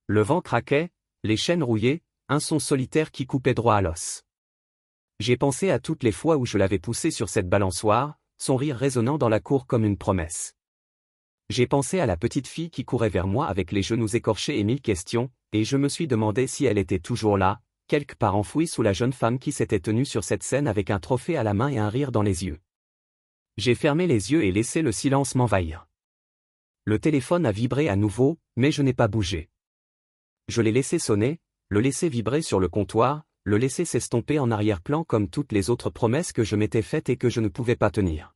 Le vent craquait, les chaînes rouillaient, un son solitaire qui coupait droit à l'os. J'ai pensé à toutes les fois où je l'avais poussé sur cette balançoire, son rire résonnant dans la cour comme une promesse. J'ai pensé à la petite fille qui courait vers moi avec les genoux écorchés et 1000 questions, et je me suis demandé si elle était toujours là, quelque part enfouie sous la jeune femme qui s'était tenue sur cette scène avec un trophée à la main et un rire dans les yeux. J'ai fermé les yeux et laissé le silence m'envahir. Le téléphone a vibré à nouveau, mais je n'ai pas bougé. Je l'ai laissé sonner, le laisser vibrer sur le comptoir, le laisser s'estomper en arrière-plan comme toutes les autres promesses que je m'étais faites et que je ne pouvais pas tenir.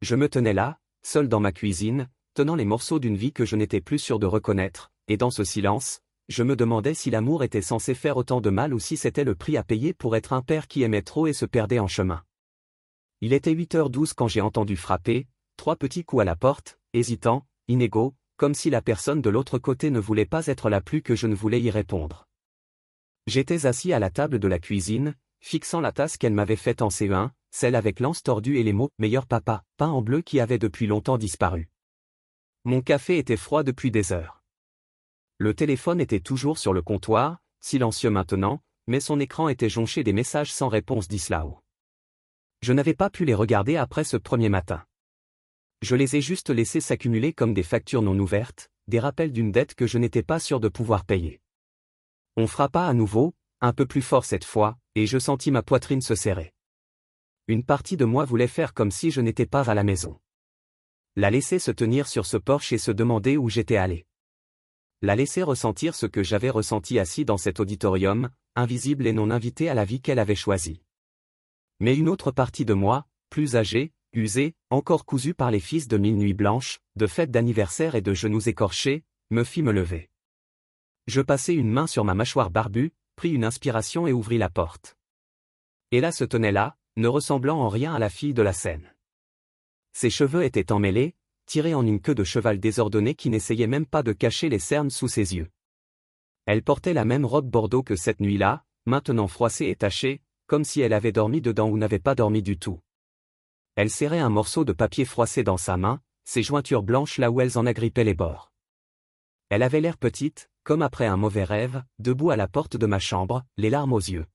Je me tenais là, seul dans ma cuisine, tenant les morceaux d'une vie que je n'étais plus sûr de reconnaître, et dans ce silence, je me demandais si l'amour était censé faire autant de mal ou si c'était le prix à payer pour être un père qui aimait trop et se perdait en chemin. Il était 8h12 quand j'ai entendu frapper, 3 petits coups à la porte, hésitants, inégaux, comme si la personne de l'autre côté ne voulait pas être là plus que je ne voulais y répondre. J'étais assis à la table de la cuisine, fixant la tasse qu'elle m'avait faite en CE1, celle avec l'anse tordue et les mots « Meilleur papa » peints en bleu qui avaient depuis longtemps disparu. Mon café était froid depuis des heures. Le téléphone était toujours sur le comptoir, silencieux maintenant, mais son écran était jonché des messages sans réponse d'Islao. Je n'avais pas pu les regarder après ce premier matin. Je les ai juste laissés s'accumuler comme des factures non ouvertes, des rappels d'une dette que je n'étais pas sûr de pouvoir payer. On frappa à nouveau, un peu plus fort cette fois, et je sentis ma poitrine se serrer. Une partie de moi voulait faire comme si je n'étais pas à la maison. La laisser se tenir sur ce porche et se demander où j'étais allé. La laisser ressentir ce que j'avais ressenti assis dans cet auditorium, invisible et non invité à la vie qu'elle avait choisie. Mais une autre partie de moi, plus âgée, usée, encore cousue par les fils de 1000 nuits blanches, de fêtes d'anniversaire et de genoux écorchés, me fit me lever. Je passai une main sur ma mâchoire barbue, pris une inspiration et ouvris la porte. Ella se tenait là, ne ressemblant en rien à la fille de la scène. Ses cheveux étaient emmêlés, tirés en une queue de cheval désordonnée qui n'essayait même pas de cacher les cernes sous ses yeux. Elle portait la même robe bordeaux que cette nuit-là, maintenant froissée et tachée, comme si elle avait dormi dedans ou n'avait pas dormi du tout. Elle serrait un morceau de papier froissé dans sa main, ses jointures blanches là où elles en agrippaient les bords. Elle avait l'air petite, comme après un mauvais rêve, debout à la porte de ma chambre, les larmes aux yeux.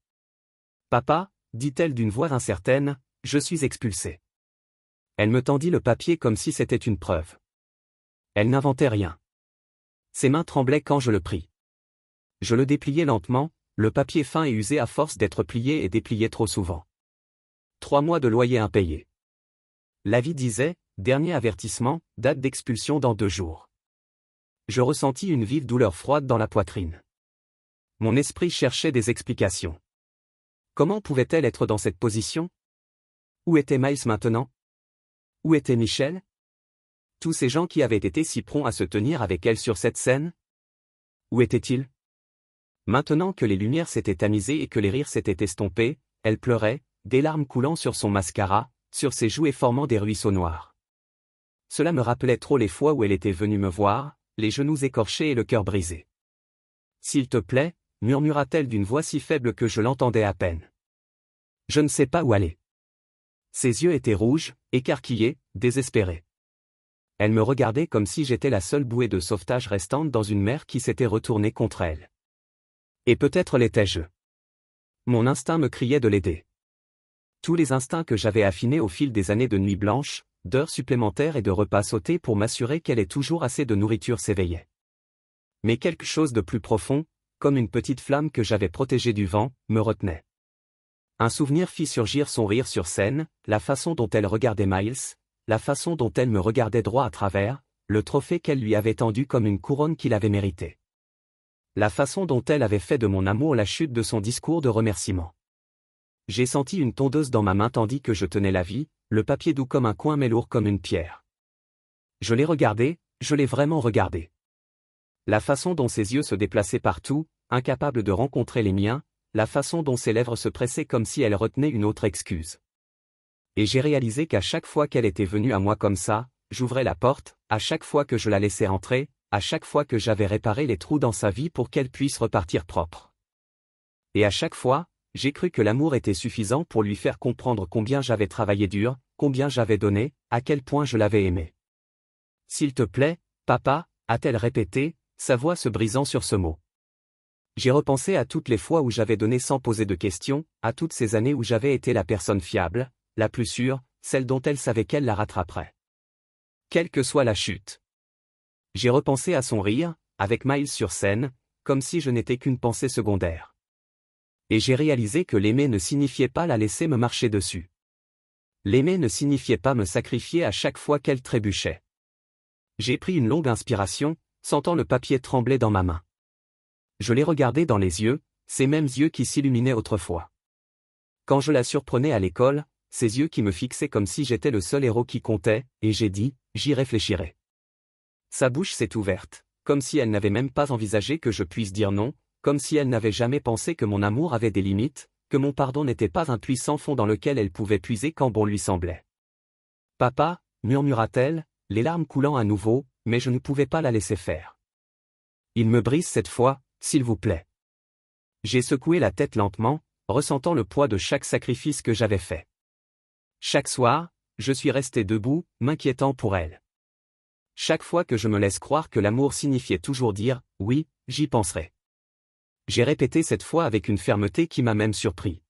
« Papa » dit-elle d'une voix incertaine, « je suis expulsée. » Elle me tendit le papier comme si c'était une preuve. Elle n'inventait rien. Ses mains tremblaient quand je le pris. Je le dépliai lentement, le papier fin et usé à force d'être plié et déplié trop souvent. 3 mois de loyer impayé. L'avis disait, dernier avertissement, date d'expulsion dans 2 jours. Je ressentis une vive douleur froide dans la poitrine. Mon esprit cherchait des explications. Comment pouvait-elle être dans cette position? Où était Miles maintenant? Où était Michel? Tous ces gens qui avaient été si prompts à se tenir avec elle sur cette scène? Où étaient-ils? Maintenant que les lumières s'étaient tamisées et que les rires s'étaient estompés, elle pleurait, des larmes coulant sur son mascara, sur ses joues et formant des ruisseaux noirs. Cela me rappelait trop les fois où elle était venue me voir, les genoux écorchés et le cœur brisé. « S'il te plaît » murmura-t-elle d'une voix si faible que je l'entendais à peine. Je ne sais pas où aller. Ses yeux étaient rouges, écarquillés, désespérés. Elle me regardait comme si j'étais la seule bouée de sauvetage restante dans une mer qui s'était retournée contre elle. Et peut-être l'étais-je. Mon instinct me criait de l'aider. Tous les instincts que j'avais affinés au fil des années de nuits blanches, d'heures supplémentaires et de repas sautés pour m'assurer qu'elle ait toujours assez de nourriture s'éveillaient. Mais quelque chose de plus profond, comme une petite flamme que j'avais protégée du vent, me retenait. Un souvenir fit surgir son rire sur scène, la façon dont elle regardait Miles, la façon dont elle me regardait droit à travers, le trophée qu'elle lui avait tendu comme une couronne qu'il avait mérité. La façon dont elle avait fait de mon amour la chute de son discours de remerciement. J'ai senti une tondeuse dans ma main tandis que je tenais la vie, le papier doux comme un coin mais lourd comme une pierre. Je l'ai regardé, je l'ai vraiment regardé. La façon dont ses yeux se déplaçaient partout, incapables de rencontrer les miens, la façon dont ses lèvres se pressaient comme si elle retenait une autre excuse. Et j'ai réalisé qu'à chaque fois qu'elle était venue à moi comme ça, j'ouvrais la porte, à chaque fois que je la laissais entrer, à chaque fois que j'avais réparé les trous dans sa vie pour qu'elle puisse repartir propre. Et à chaque fois, j'ai cru que l'amour était suffisant pour lui faire comprendre combien j'avais travaillé dur, combien j'avais donné, à quel point je l'avais aimé. « S'il te plaît, papa » a-t-elle répété, sa voix se brisant sur ce mot. J'ai repensé à toutes les fois où j'avais donné sans poser de questions, à toutes ces années où j'avais été la personne fiable, la plus sûre, celle dont elle savait qu'elle la rattraperait. Quelle que soit la chute. J'ai repensé à son rire, avec Miles sur scène, comme si je n'étais qu'une pensée secondaire. Et j'ai réalisé que l'aimer ne signifiait pas la laisser me marcher dessus. L'aimer ne signifiait pas me sacrifier à chaque fois qu'elle trébuchait. J'ai pris une longue inspiration, sentant le papier trembler dans ma main. Je l'ai regardé dans les yeux, ces mêmes yeux qui s'illuminaient autrefois. Quand je la surprenais à l'école, ces yeux qui me fixaient comme si j'étais le seul héros qui comptait, et j'ai dit, j'y réfléchirai. Sa bouche s'est ouverte, comme si elle n'avait même pas envisagé que je puisse dire non, comme si elle n'avait jamais pensé que mon amour avait des limites, que mon pardon n'était pas un puits sans fond dans lequel elle pouvait puiser quand bon lui semblait. « Papa » murmura-t-elle, les larmes coulant à nouveau, mais je ne pouvais pas la laisser faire. « Il me brise cette fois, s'il vous plaît. » J'ai secoué la tête lentement, ressentant le poids de chaque sacrifice que j'avais fait. Chaque soir, je suis resté debout, m'inquiétant pour elle. Chaque fois que je me laisse croire que l'amour signifiait toujours dire « oui, j'y penserai ». J'ai répété cette fois avec une fermeté qui m'a même surpris.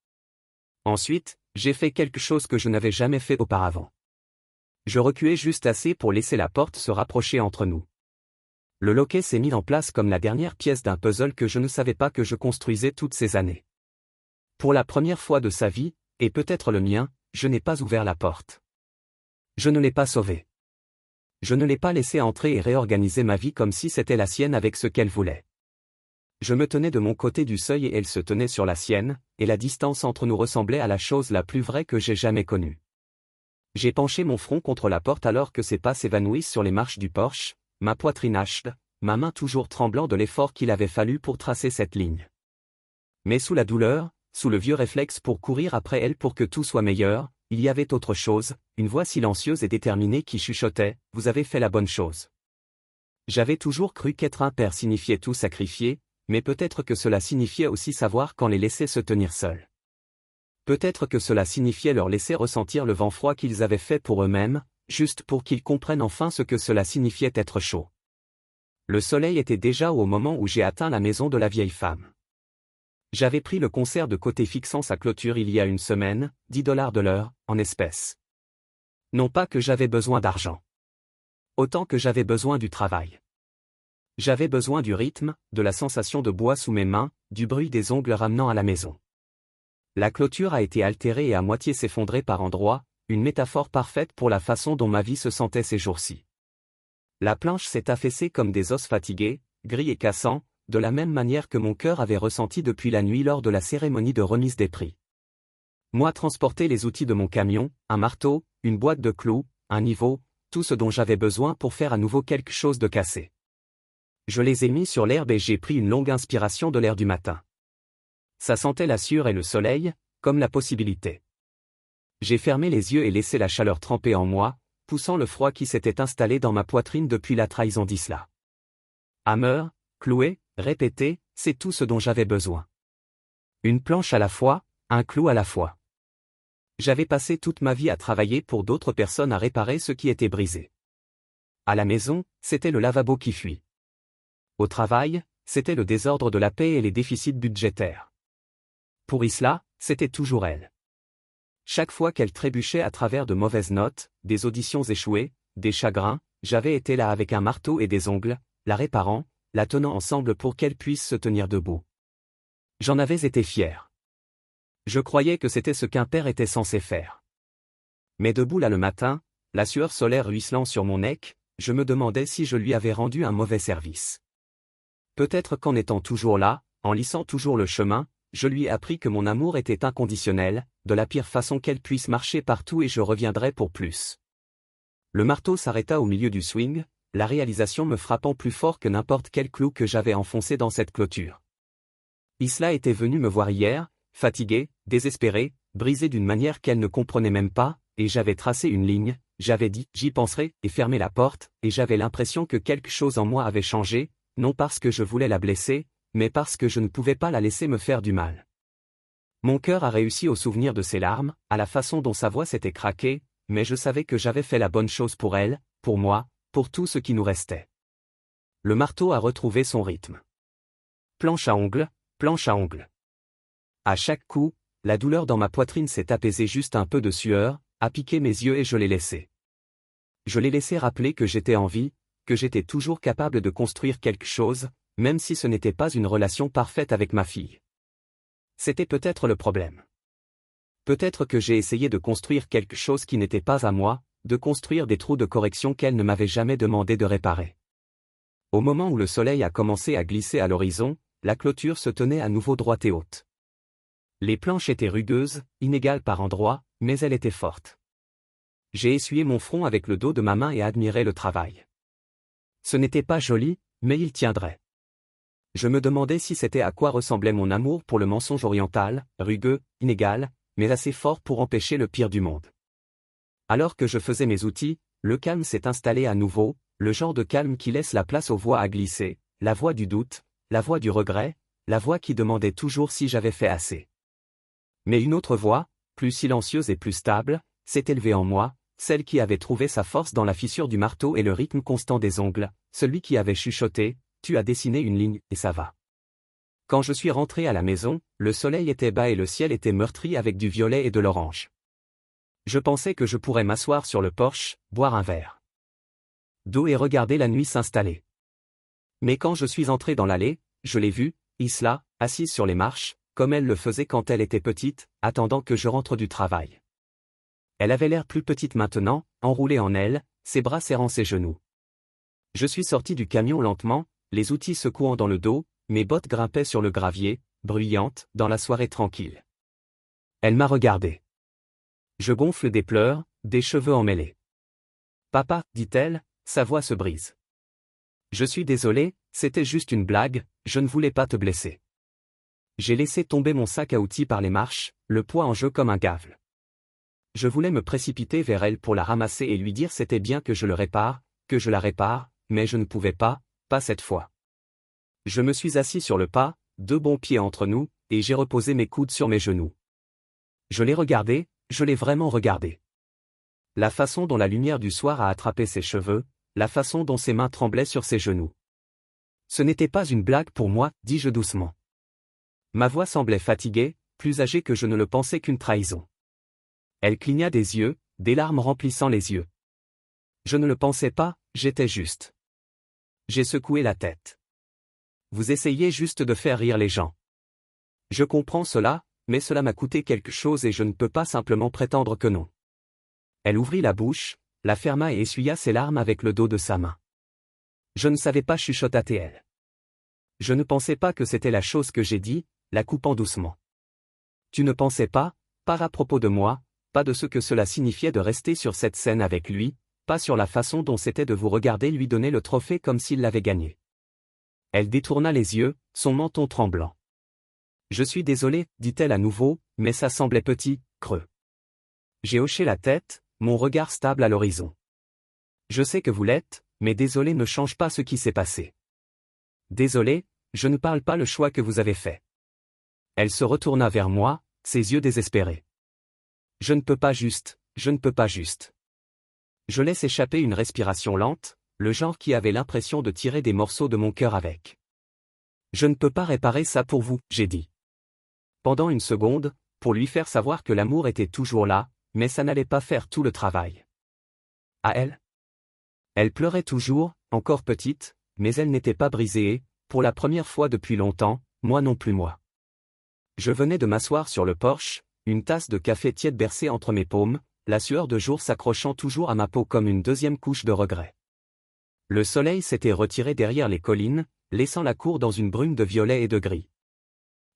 Ensuite, j'ai fait quelque chose que je n'avais jamais fait auparavant. Je reculai juste assez pour laisser la porte se rapprocher entre nous. Le loquet s'est mis en place comme la dernière pièce d'un puzzle que je ne savais pas que je construisais toutes ces années. Pour la première fois de sa vie, et peut-être le mien, je n'ai pas ouvert la porte. Je ne l'ai pas sauvée. Je ne l'ai pas laissée entrer et réorganiser ma vie comme si c'était la sienne avec ce qu'elle voulait. Je me tenais de mon côté du seuil et elle se tenait sur la sienne, et la distance entre nous ressemblait à la chose la plus vraie que j'ai jamais connue. J'ai penché mon front contre la porte alors que ses pas s'évanouissent sur les marches du porche, ma poitrine hachée, ma main toujours tremblant de l'effort qu'il avait fallu pour tracer cette ligne. Mais sous la douleur, sous le vieux réflexe pour courir après elle pour que tout soit meilleur, il y avait autre chose, une voix silencieuse et déterminée qui chuchotait « Vous avez fait la bonne chose ». J'avais toujours cru qu'être un père signifiait tout sacrifier, mais peut-être que cela signifiait aussi savoir quand les laisser se tenir seuls. Peut-être que cela signifiait leur laisser ressentir le vent froid qu'ils avaient fait pour eux-mêmes, juste pour qu'ils comprennent enfin ce que cela signifiait être chaud. Le soleil était déjà haut au moment où j'ai atteint la maison de la vieille femme. J'avais pris le concert de côté fixant sa clôture il y a une semaine, $10 de l'heure, en espèces. Non pas que j'avais besoin d'argent. Autant que j'avais besoin du travail. J'avais besoin du rythme, de la sensation de bois sous mes mains, du bruit des ongles ramenant à la maison. La clôture a été altérée et à moitié s'effondrer par endroits, une métaphore parfaite pour la façon dont ma vie se sentait ces jours-ci. La planche s'est affaissée comme des os fatigués, gris et cassants, de la même manière que mon cœur avait ressenti depuis la nuit lors de la cérémonie de remise des prix. Moi transporter les outils de mon camion, un marteau, une boîte de clous, un niveau, tout ce dont j'avais besoin pour faire à nouveau quelque chose de cassé. Je les ai mis sur l'herbe et j'ai pris une longue inspiration de l'air du matin. Ça sentait la sueur et le soleil, comme la possibilité. J'ai fermé les yeux et laissé la chaleur tremper en moi, poussant le froid qui s'était installé dans ma poitrine depuis la trahison d'Isla. Hammer, clouer, répéter, c'est tout ce dont j'avais besoin. Une planche à la fois, un clou à la fois. J'avais passé toute ma vie à travailler pour d'autres personnes à réparer ce qui était brisé. À la maison, c'était le lavabo qui fuit. Au travail, c'était le désordre de la paix et les déficits budgétaires. Pour Isla, c'était toujours elle. Chaque fois qu'elle trébuchait à travers de mauvaises notes, des auditions échouées, des chagrins, j'avais été là avec un marteau et des ongles, la réparant, la tenant ensemble pour qu'elle puisse se tenir debout. J'en avais été fier. Je croyais que c'était ce qu'un père était censé faire. Mais debout là le matin, la sueur solaire ruisselant sur mon neck, je me demandais si je lui avais rendu un mauvais service. Peut-être qu'en étant toujours là, en lissant toujours le chemin, je lui ai appris que mon amour était inconditionnel, de la pire façon qu'elle puisse marcher partout et je reviendrai pour plus. Le marteau s'arrêta au milieu du swing, la réalisation me frappant plus fort que n'importe quel clou que j'avais enfoncé dans cette clôture. Isla était venue me voir hier, fatiguée, désespérée, brisée d'une manière qu'elle ne comprenait même pas, et j'avais tracé une ligne, j'avais dit « j'y penserai » et fermé la porte, et j'avais l'impression que quelque chose en moi avait changé, non parce que je voulais la blesser, mais parce que je ne pouvais pas la laisser me faire du mal. Mon cœur a réussi au souvenir de ses larmes, à la façon dont sa voix s'était craquée, mais je savais que j'avais fait la bonne chose pour elle, pour moi, pour tout ce qui nous restait. Le marteau a retrouvé son rythme. Planche à ongles, planche à ongles. À chaque coup, la douleur dans ma poitrine s'est apaisée, juste un peu de sueur, a piqué mes yeux et je l'ai laissé. Je l'ai laissé rappeler que j'étais en vie, que j'étais toujours capable de construire quelque chose, même si ce n'était pas une relation parfaite avec ma fille. C'était peut-être le problème. Peut-être que j'ai essayé de construire quelque chose qui n'était pas à moi, de construire des trous de correction qu'elle ne m'avait jamais demandé de réparer. Au moment où le soleil a commencé à glisser à l'horizon, la clôture se tenait à nouveau droite et haute. Les planches étaient rugueuses, inégales par endroits, mais elles étaient fortes. J'ai essuyé mon front avec le dos de ma main et admiré le travail. Ce n'était pas joli, mais il tiendrait. Je me demandais si c'était à quoi ressemblait mon amour pour le mensonge oriental, rugueux, inégal, mais assez fort pour empêcher le pire du monde. Alors que je faisais mes outils, le calme s'est installé à nouveau, le genre de calme qui laisse la place aux voix à glisser, la voix du doute, la voix du regret, la voix qui demandait toujours si j'avais fait assez. Mais une autre voix, plus silencieuse et plus stable, s'est élevée en moi, celle qui avait trouvé sa force dans la fissure du marteau et le rythme constant des ongles, celui qui avait chuchoté « Tu as dessiné une ligne, et ça va ». Quand je suis rentré à la maison, le soleil était bas et le ciel était meurtri avec du violet et de l'orange. Je pensais que je pourrais m'asseoir sur le porche, boire un verre d'eau et regarder la nuit s'installer. Mais quand je suis entré dans l'allée, je l'ai vue, Isla, assise sur les marches, comme elle le faisait quand elle était petite, attendant que je rentre du travail. Elle avait l'air plus petite maintenant, enroulée en elle, ses bras serrant ses genoux. Je suis sorti du camion lentement, les outils secouant dans le dos, mes bottes grimpaient sur le gravier, bruyantes, dans la soirée tranquille. Elle m'a regardé. Je gonfle des pleurs, des cheveux emmêlés. « Papa, dit-elle, sa voix se brise. Je suis désolé, c'était juste une blague, je ne voulais pas te blesser. » J'ai laissé tomber mon sac à outils par les marches, le poids en jeu comme un gave. Je voulais me précipiter vers elle pour la ramasser et lui dire c'était bien que je le répare, que je la répare, mais je ne pouvais pas cette fois. Je me suis assis sur le pas, deux bons pieds entre nous, et j'ai reposé mes coudes sur mes genoux. Je l'ai regardé, je l'ai vraiment regardé. La façon dont la lumière du soir a attrapé ses cheveux, la façon dont ses mains tremblaient sur ses genoux. Ce n'était pas une blague pour moi, dis-je doucement. Ma voix semblait fatiguée, plus âgée que je ne le pensais qu'une trahison. Elle cligna des yeux, des larmes remplissant les yeux. Je ne le pensais pas, j'étais juste. J'ai secoué la tête. Vous essayez juste de faire rire les gens. Je comprends cela, mais cela m'a coûté quelque chose et je ne peux pas simplement prétendre que non. Elle ouvrit la bouche, la ferma et essuya ses larmes avec le dos de sa main. Je ne savais pas, chuchota-t-elle. Je ne pensais pas que c'était la chose que j'ai dit, la coupant doucement. Tu ne pensais pas à propos de moi, pas de ce que cela signifiait de rester sur cette scène avec lui, pas sur la façon dont c'était de vous regarder lui donner le trophée comme s'il l'avait gagné. Elle détourna les yeux, son menton tremblant. Je suis désolé, dit-elle à nouveau, mais ça semblait petit, creux. J'ai hoché la tête, mon regard stable à l'horizon. Je sais que vous l'êtes, mais désolé ne change pas ce qui s'est passé. Désolé, je ne parle pas le choix que vous avez fait. Elle se retourna vers moi, ses yeux désespérés. Je ne peux pas juste. Je laisse échapper une respiration lente, le genre qui avait l'impression de tirer des morceaux de mon cœur avec. Je ne peux pas réparer ça pour vous, j'ai dit. Pendant une seconde, pour lui faire savoir que l'amour était toujours là, mais ça n'allait pas faire tout le travail. À elle? Elle pleurait toujours, encore petite, mais elle n'était pas brisée et, pour la première fois depuis longtemps, moi non plus moi. Je venais de m'asseoir sur le porche, une tasse de café tiède bercée entre mes paumes, la sueur de jour s'accrochant toujours à ma peau comme une deuxième couche de regret. Le soleil s'était retiré derrière les collines, laissant la cour dans une brume de violet et de gris.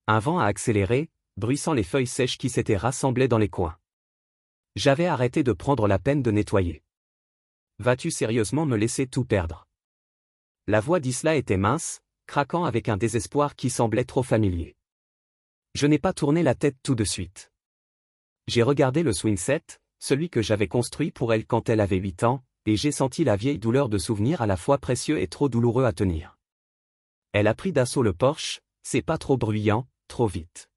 Un vent a accéléré, bruissant les feuilles sèches qui s'étaient rassemblées dans les coins. J'avais arrêté de prendre la peine de nettoyer. Vas-tu sérieusement me laisser tout perdre? La voix d'Isla était mince, craquant avec un désespoir qui semblait trop familier. Je n'ai pas tourné la tête tout de suite. J'ai regardé le swing set, celui que j'avais construit pour elle quand elle avait 8 ans, et j'ai senti la vieille douleur de souvenirs à la fois précieux et trop douloureux à tenir. Elle a pris d'assaut le porche, c'est pas trop bruyant, trop vite.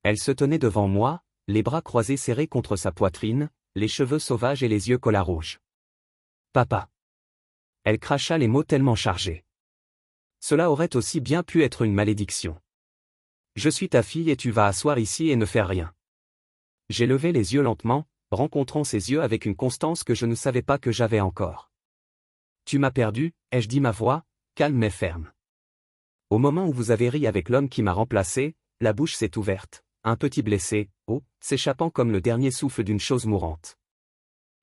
Elle se tenait devant moi, les bras croisés serrés contre sa poitrine, les cheveux sauvages et les yeux cola rouges. Papa. Elle cracha les mots tellement chargés. Cela aurait aussi bien pu être une malédiction. Je suis ta fille et tu vas asseoir ici et ne faire rien. J'ai levé les yeux lentement, rencontrant ses yeux avec une constance que je ne savais pas que j'avais encore. Tu m'as perdu, ai-je dit ma voix, calme mais ferme. Au moment où vous avez ri avec l'homme qui m'a remplacé, la bouche s'est ouverte, un petit blessé, s'échappant comme le dernier souffle d'une chose mourante.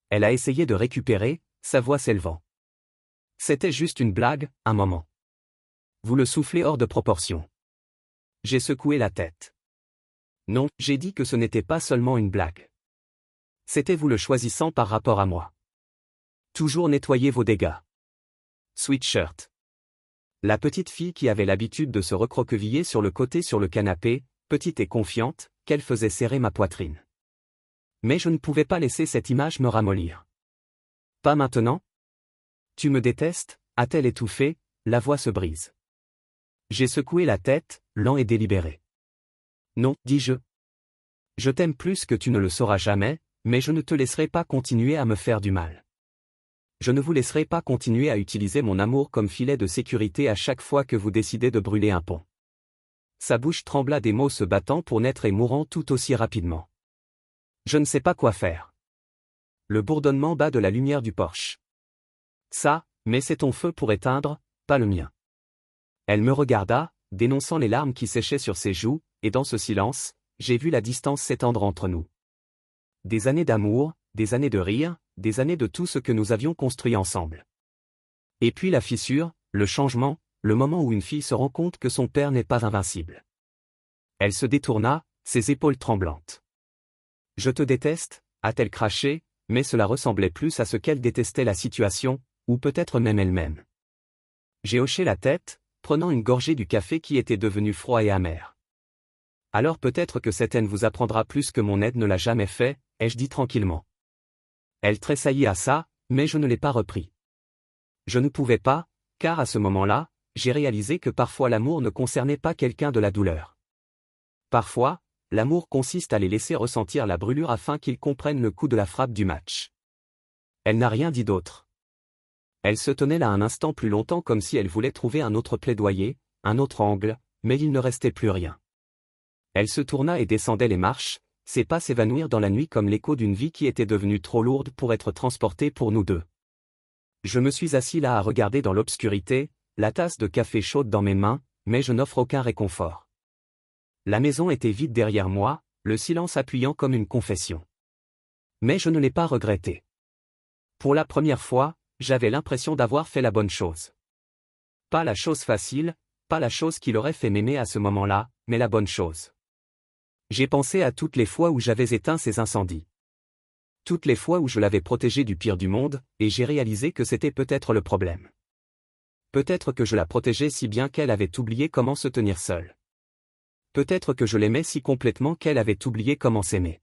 Elle a essayé de récupérer, sa voix s'élevant. C'était juste une blague, un moment. Vous le soufflez hors de proportion. J'ai secoué la tête. Non, j'ai dit que ce n'était pas seulement une blague. C'était vous le choisissant par rapport à moi. Toujours nettoyer vos dégâts. Sweatshirt. La petite fille qui avait l'habitude de se recroqueviller sur le côté sur le canapé, petite et confiante, qu'elle faisait serrer ma poitrine. Mais je ne pouvais pas laisser cette image me ramollir. Pas maintenant? Tu me détestes, a-t-elle étouffé, la voix se brise. J'ai secoué la tête, lent et délibéré. Non, dis-je. Je t'aime plus que tu ne le sauras jamais, mais je ne te laisserai pas continuer à me faire du mal. Je ne vous laisserai pas continuer à utiliser mon amour comme filet de sécurité à chaque fois que vous décidez de brûler un pont. Sa bouche trembla des mots se battant pour naître et mourant tout aussi rapidement. Je ne sais pas quoi faire. Le bourdonnement bas de la lumière du porche. Ça, mais c'est ton feu pour éteindre, pas le mien. Elle me regarda, dénonçant les larmes qui séchaient sur ses joues, et dans ce silence, j'ai vu la distance s'étendre entre nous. Des années d'amour, des années de rire, des années de tout ce que nous avions construit ensemble. Et puis la fissure, le changement, le moment où une fille se rend compte que son père n'est pas invincible. Elle se détourna, ses épaules tremblantes. Je te déteste, a-t-elle craché, mais cela ressemblait plus à ce qu'elle détestait la situation, ou peut-être même elle-même. J'ai hoché la tête, prenant une gorgée du café qui était devenu froid et amer. Alors peut-être que cette haine vous apprendra plus que mon aide ne l'a jamais fait, ai-je dit tranquillement. Elle tressaillit à ça, mais je ne l'ai pas repris. Je ne pouvais pas, car à ce moment-là, j'ai réalisé que parfois l'amour ne concernait pas quelqu'un de la douleur. Parfois, l'amour consiste à les laisser ressentir la brûlure afin qu'ils comprennent le coup de la frappe du match. Elle n'a rien dit d'autre. Elle se tenait là un instant plus longtemps comme si elle voulait trouver un autre plaidoyer, un autre angle, mais il ne restait plus rien. Elle se tourna et descendait les marches, ses pas s'évanouirent dans la nuit comme l'écho d'une vie qui était devenue trop lourde pour être transportée pour nous deux. Je me suis assis là à regarder dans l'obscurité, la tasse de café chaude dans mes mains, mais je n'offre aucun réconfort. La maison était vide derrière moi, le silence appuyant comme une confession. Mais je ne l'ai pas regretté. Pour la première fois, j'avais l'impression d'avoir fait la bonne chose. Pas la chose facile, pas la chose qui l'aurait fait m'aimer à ce moment-là, mais la bonne chose. J'ai pensé à toutes les fois où j'avais éteint ces incendies. Toutes les fois où je l'avais protégée du pire du monde, et j'ai réalisé que c'était peut-être le problème. Peut-être que je la protégeais si bien qu'elle avait oublié comment se tenir seule. Peut-être que je l'aimais si complètement qu'elle avait oublié comment s'aimer.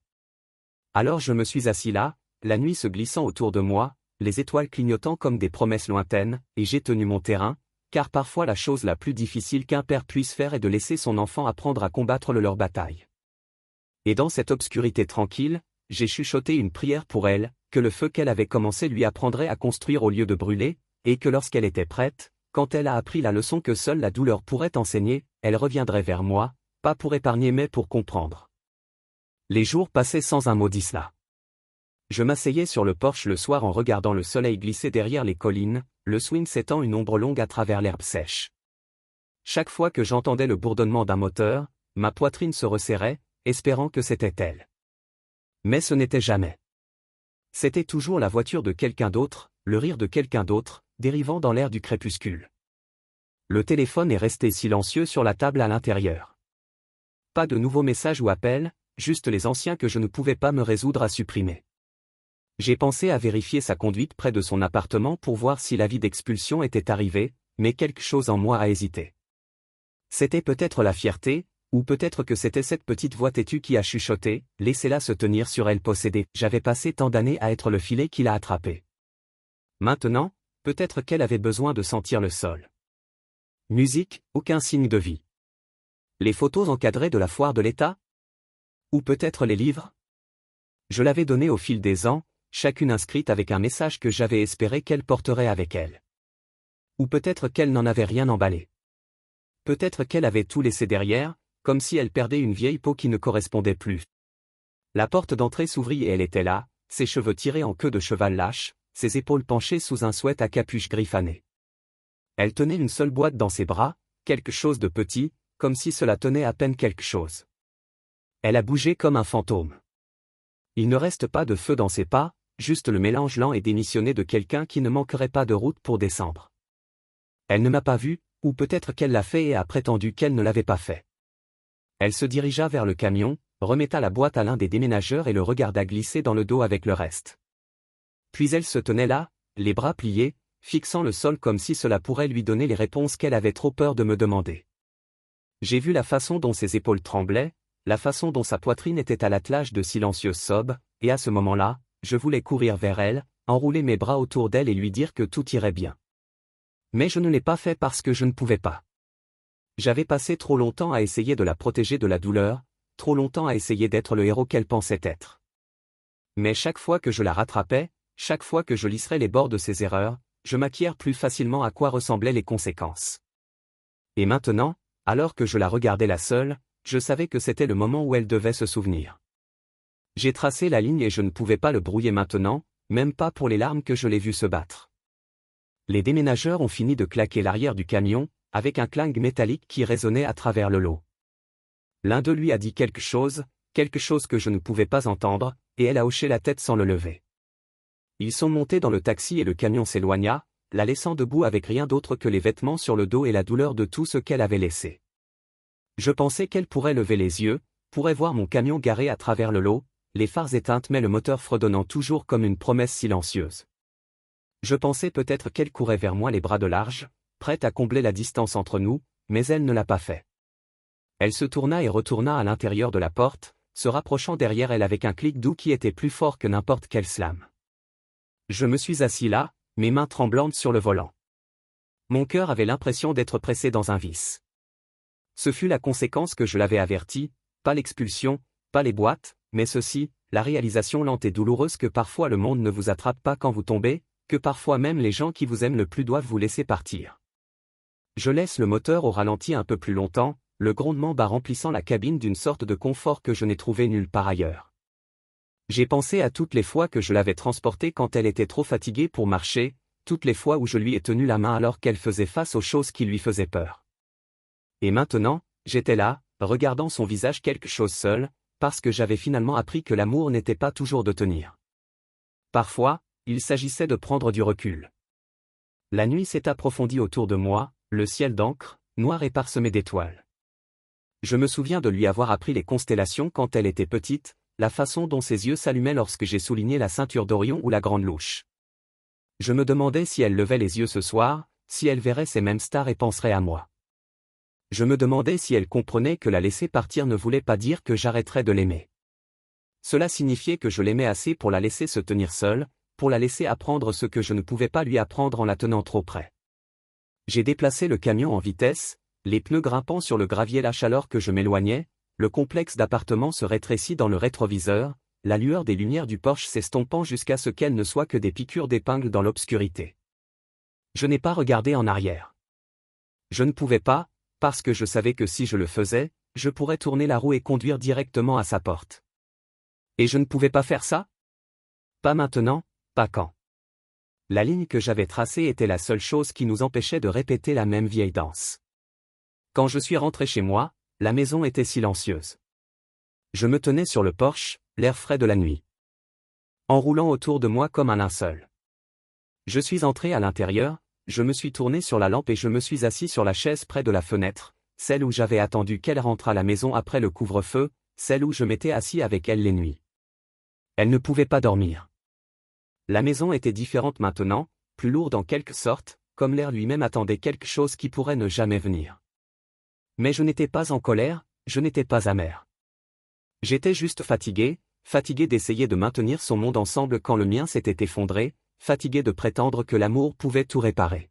Alors je me suis assis là, la nuit se glissant autour de moi, les étoiles clignotant comme des promesses lointaines, et j'ai tenu mon terrain, car parfois la chose la plus difficile qu'un père puisse faire est de laisser son enfant apprendre à combattre leur bataille. Et dans cette obscurité tranquille, j'ai chuchoté une prière pour elle, que le feu qu'elle avait commencé lui apprendrait à construire au lieu de brûler, et que lorsqu'elle était prête, quand elle a appris la leçon que seule la douleur pourrait enseigner, elle reviendrait vers moi, pas pour épargner mais pour comprendre. Les jours passaient sans un mot d'Isla. Je m'asseyais sur le porche le soir en regardant le soleil glisser derrière les collines, le swing s'étend une ombre longue à travers l'herbe sèche. Chaque fois que j'entendais le bourdonnement d'un moteur, ma poitrine se resserrait, espérant que c'était elle. Mais ce n'était jamais. C'était toujours la voiture de quelqu'un d'autre, le rire de quelqu'un d'autre, dérivant dans l'air du crépuscule. Le téléphone est resté silencieux sur la table à l'intérieur. Pas de nouveaux messages ou appels, juste les anciens que je ne pouvais pas me résoudre à supprimer. J'ai pensé à vérifier sa conduite près de son appartement pour voir si l'avis d'expulsion était arrivé, mais quelque chose en moi a hésité. C'était peut-être la fierté, ou peut-être que c'était cette petite voix têtue qui a chuchoté, laissez-la se tenir sur elle possédée. J'avais passé tant d'années à être le filet qui l'a attrapée. Maintenant, peut-être qu'elle avait besoin de sentir le sol. Musique, aucun signe de vie. Les photos encadrées de la foire de l'État? Ou peut-être les livres? Je l'avais donnée au fil des ans, chacune inscrite avec un message que j'avais espéré qu'elle porterait avec elle. Ou peut-être qu'elle n'en avait rien emballé. Peut-être qu'elle avait tout laissé derrière, comme si elle perdait une vieille peau qui ne correspondait plus. La porte d'entrée s'ouvrit et elle était là, ses cheveux tirés en queue de cheval lâche, ses épaules penchées sous un sweat à capuche griffanée. Elle tenait une seule boîte dans ses bras, quelque chose de petit, comme si cela tenait à peine quelque chose. Elle a bougé comme un fantôme. Il ne reste pas de feu dans ses pas, juste le mélange lent et démissionné de quelqu'un qui ne manquerait pas de route pour descendre. Elle ne m'a pas vu, ou peut-être qu'elle l'a fait et a prétendu qu'elle ne l'avait pas fait. Elle se dirigea vers le camion, remetta la boîte à l'un des déménageurs et le regarda glisser dans le dos avec le reste. Puis elle se tenait là, les bras pliés, fixant le sol comme si cela pourrait lui donner les réponses qu'elle avait trop peur de me demander. J'ai vu la façon dont ses épaules tremblaient, la façon dont sa poitrine était à l'attelage de silencieuses sobs, et à ce moment-là, je voulais courir vers elle, enrouler mes bras autour d'elle et lui dire que tout irait bien. Mais je ne l'ai pas fait parce que je ne pouvais pas. J'avais passé trop longtemps à essayer de la protéger de la douleur, trop longtemps à essayer d'être le héros qu'elle pensait être. Mais chaque fois que je la rattrapais, chaque fois que je lisserais les bords de ses erreurs, je m'acquiers plus facilement à quoi ressemblaient les conséquences. Et maintenant, alors que je la regardais la seule, je savais que c'était le moment où elle devait se souvenir. J'ai tracé la ligne et je ne pouvais pas le brouiller maintenant, même pas pour les larmes que je l'ai vu se battre. Les déménageurs ont fini de claquer l'arrière du camion, avec un clang métallique qui résonnait à travers le lot. L'un d'eux lui a dit quelque chose que je ne pouvais pas entendre, et elle a hoché la tête sans le lever. Ils sont montés dans le taxi et le camion s'éloigna, la laissant debout avec rien d'autre que les vêtements sur le dos et la douleur de tout ce qu'elle avait laissé. Je pensais qu'elle pourrait lever les yeux, pourrait voir mon camion garé à travers le lot, les phares éteintes mais le moteur fredonnant toujours comme une promesse silencieuse. Je pensais peut-être qu'elle courait vers moi les bras de large, prête à combler la distance entre nous, mais elle ne l'a pas fait. Elle se tourna et retourna à l'intérieur de la porte, se rapprochant derrière elle avec un clic doux qui était plus fort que n'importe quel slam. Je me suis assis là, mes mains tremblantes sur le volant. Mon cœur avait l'impression d'être pressé dans un vice. Ce fut la conséquence que je l'avais averti, pas l'expulsion, pas les boîtes, mais ceci, la réalisation lente et douloureuse que parfois le monde ne vous attrape pas quand vous tombez, que parfois même les gens qui vous aiment le plus doivent vous laisser partir. Je laisse le moteur au ralenti un peu plus longtemps, le grondement bas remplissant la cabine d'une sorte de confort que je n'ai trouvé nulle part ailleurs. J'ai pensé à toutes les fois que je l'avais transportée quand elle était trop fatiguée pour marcher, toutes les fois où je lui ai tenu la main alors qu'elle faisait face aux choses qui lui faisaient peur. Et maintenant, j'étais là, regardant son visage quelque chose seul, parce que j'avais finalement appris que l'amour n'était pas toujours de tenir. Parfois, il s'agissait de prendre du recul. La nuit s'est approfondie autour de moi, le ciel d'encre, noir et parsemé d'étoiles. Je me souviens de lui avoir appris les constellations quand elle était petite, la façon dont ses yeux s'allumaient lorsque j'ai souligné la ceinture d'Orion ou la grande louche. Je me demandais si elle levait les yeux ce soir, si elle verrait ces mêmes stars et penserait à moi. Je me demandais si elle comprenait que la laisser partir ne voulait pas dire que j'arrêterais de l'aimer. Cela signifiait que je l'aimais assez pour la laisser se tenir seule, pour la laisser apprendre ce que je ne pouvais pas lui apprendre en la tenant trop près. J'ai déplacé le camion en vitesse, les pneus grimpant sur le gravier lâche alors que je m'éloignais, le complexe d'appartements se rétrécit dans le rétroviseur, la lueur des lumières du Porsche s'estompant jusqu'à ce qu'elles ne soient que des piqûres d'épingle dans l'obscurité. Je n'ai pas regardé en arrière. Je ne pouvais pas, parce que je savais que si je le faisais, je pourrais tourner la roue et conduire directement à sa porte. Et je ne pouvais pas faire ça? Pas maintenant, pas quand. La ligne que j'avais tracée était la seule chose qui nous empêchait de répéter la même vieille danse. Quand je suis rentré chez moi, la maison était silencieuse. Je me tenais sur le porche, l'air frais de la nuit, enroulant autour de moi comme un linceul. Je suis entré à l'intérieur, je me suis tourné sur la lampe et je me suis assis sur la chaise près de la fenêtre, celle où j'avais attendu qu'elle rentre à la maison après le couvre-feu, celle où je m'étais assis avec elle les nuits. Elle ne pouvait pas dormir. La maison était différente maintenant, plus lourde en quelque sorte, comme l'air lui-même attendait quelque chose qui pourrait ne jamais venir. Mais je n'étais pas en colère, je n'étais pas amer. J'étais juste fatigué d'essayer de maintenir son monde ensemble quand le mien s'était effondré, fatigué de prétendre que l'amour pouvait tout réparer.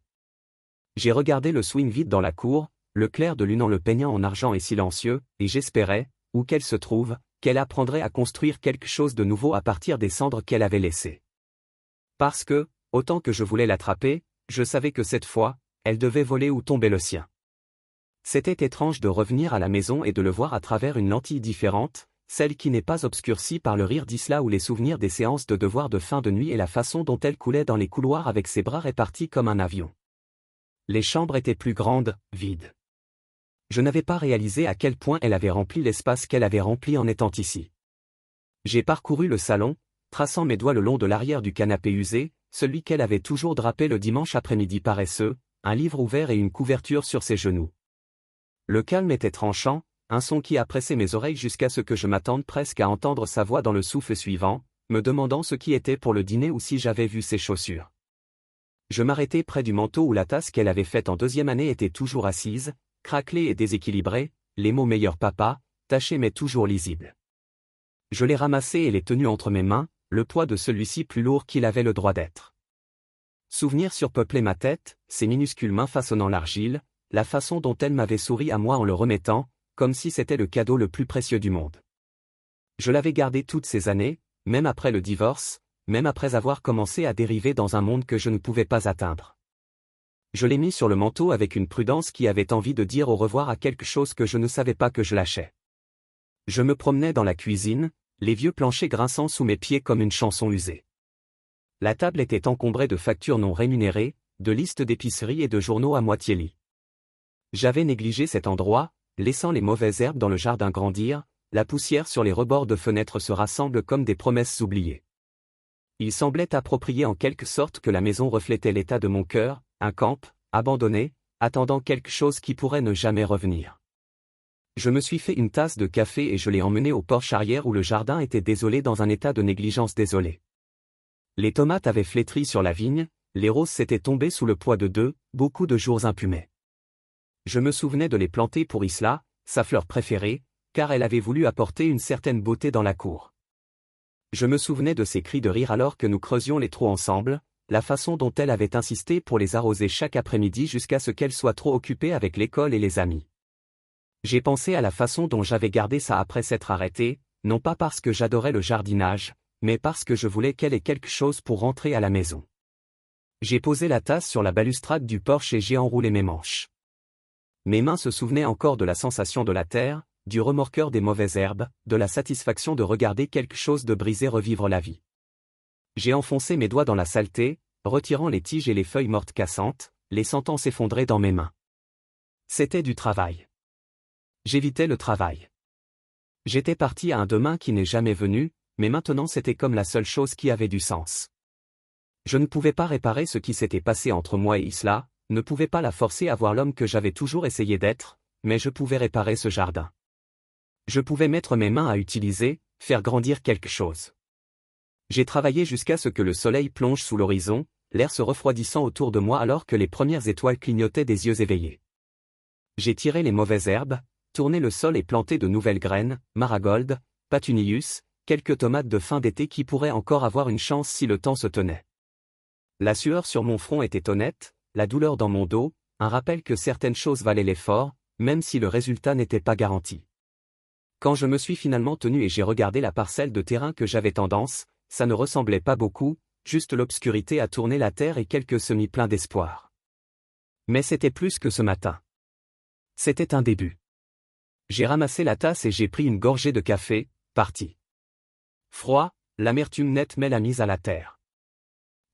J'ai regardé le swing vide dans la cour, le clair de lune en le peignant en argent et silencieux, et j'espérais, où qu'elle se trouve, qu'elle apprendrait à construire quelque chose de nouveau à partir des cendres qu'elle avait laissées. Parce que, autant que je voulais l'attraper, je savais que cette fois, elle devait voler ou tomber le sien. C'était étrange de revenir à la maison et de le voir à travers une lentille différente, celle qui n'est pas obscurcie par le rire d'Isla ou les souvenirs des séances de devoirs de fin de nuit et la façon dont elle coulait dans les couloirs avec ses bras répartis comme un avion. Les chambres étaient plus grandes, vides. Je n'avais pas réalisé à quel point elle avait rempli l'espace qu'elle avait rempli en étant ici. J'ai parcouru le salon, traçant mes doigts le long de l'arrière du canapé usé, celui qu'elle avait toujours drapé le dimanche après-midi paresseux, un livre ouvert et une couverture sur ses genoux. Le calme était tranchant, un son qui a pressé mes oreilles jusqu'à ce que je m'attende presque à entendre sa voix dans le souffle suivant, me demandant ce qui était pour le dîner ou si j'avais vu ses chaussures. Je m'arrêtai près du manteau où la tasse qu'elle avait faite en deuxième année était toujours assise, craquelée et déséquilibrée, les mots meilleur papa, tachés mais toujours lisibles. Je l'ai ramassé et l'ai tenu entre mes mains, le poids de celui-ci plus lourd qu'il avait le droit d'être. Souvenir surpeuplait ma tête, ses minuscules mains façonnant l'argile, la façon dont elle m'avait souri à moi en le remettant, comme si c'était le cadeau le plus précieux du monde. Je l'avais gardé toutes ces années, même après le divorce, même après avoir commencé à dériver dans un monde que je ne pouvais pas atteindre. Je l'ai mis sur le manteau avec une prudence qui avait envie de dire au revoir à quelque chose que je ne savais pas que je lâchais. Je me promenais dans la cuisine, les vieux planchers grinçant sous mes pieds comme une chanson usée. La table était encombrée de factures non rémunérées, de listes d'épicerie et de journaux à moitié lits. J'avais négligé cet endroit, laissant les mauvaises herbes dans le jardin grandir, la poussière sur les rebords de fenêtres se rassemble comme des promesses oubliées. Il semblait approprié en quelque sorte que la maison reflétait l'état de mon cœur, un camp, abandonné, attendant quelque chose qui pourrait ne jamais revenir. Je me suis fait une tasse de café et je l'ai emmené au porche arrière où le jardin était désolé dans un état de négligence désolé. Les tomates avaient flétri sur la vigne, les roses s'étaient tombées sous le poids de beaucoup de jours impumés. Je me souvenais de les planter pour Isla, sa fleur préférée, car elle avait voulu apporter une certaine beauté dans la cour. Je me souvenais de ses cris de rire alors que nous creusions les trous ensemble, la façon dont elle avait insisté pour les arroser chaque après-midi jusqu'à ce qu'elle soit trop occupée avec l'école et les amis. J'ai pensé à la façon dont j'avais gardé ça après s'être arrêté, non pas parce que j'adorais le jardinage, mais parce que je voulais qu'elle ait quelque chose pour rentrer à la maison. J'ai posé la tasse sur la balustrade du porche et j'ai enroulé mes manches. Mes mains se souvenaient encore de la sensation de la terre, du remorqueur des mauvaises herbes, de la satisfaction de regarder quelque chose de brisé revivre la vie. J'ai enfoncé mes doigts dans la saleté, retirant les tiges et les feuilles mortes cassantes, les sentant s'effondrer dans mes mains. C'était du travail. J'évitais le travail. J'étais parti à un demain qui n'est jamais venu, mais maintenant c'était comme la seule chose qui avait du sens. Je ne pouvais pas réparer ce qui s'était passé entre moi et Isla, ne pouvais pas la forcer à voir l'homme que j'avais toujours essayé d'être, mais je pouvais réparer ce jardin. Je pouvais mettre mes mains à utiliser, faire grandir quelque chose. J'ai travaillé jusqu'à ce que le soleil plonge sous l'horizon, l'air se refroidissant autour de moi alors que les premières étoiles clignotaient des yeux éveillés. J'ai tiré les mauvaises herbes, tourné le sol et planté de nouvelles graines, maragoldes, patunius, quelques tomates de fin d'été qui pourraient encore avoir une chance si le temps se tenait. La sueur sur mon front était honnête, la douleur dans mon dos, un rappel que certaines choses valaient l'effort, même si le résultat n'était pas garanti. Quand je me suis finalement tenu et j'ai regardé la parcelle de terrain que j'avais tendance, ça ne ressemblait pas beaucoup, juste l'obscurité à tourner la terre et quelques semis pleins d'espoir. Mais c'était plus que ce matin. C'était un début. J'ai ramassé la tasse et j'ai pris une gorgée de café, parti. Froid, l'amertume nette met la mise à la terre.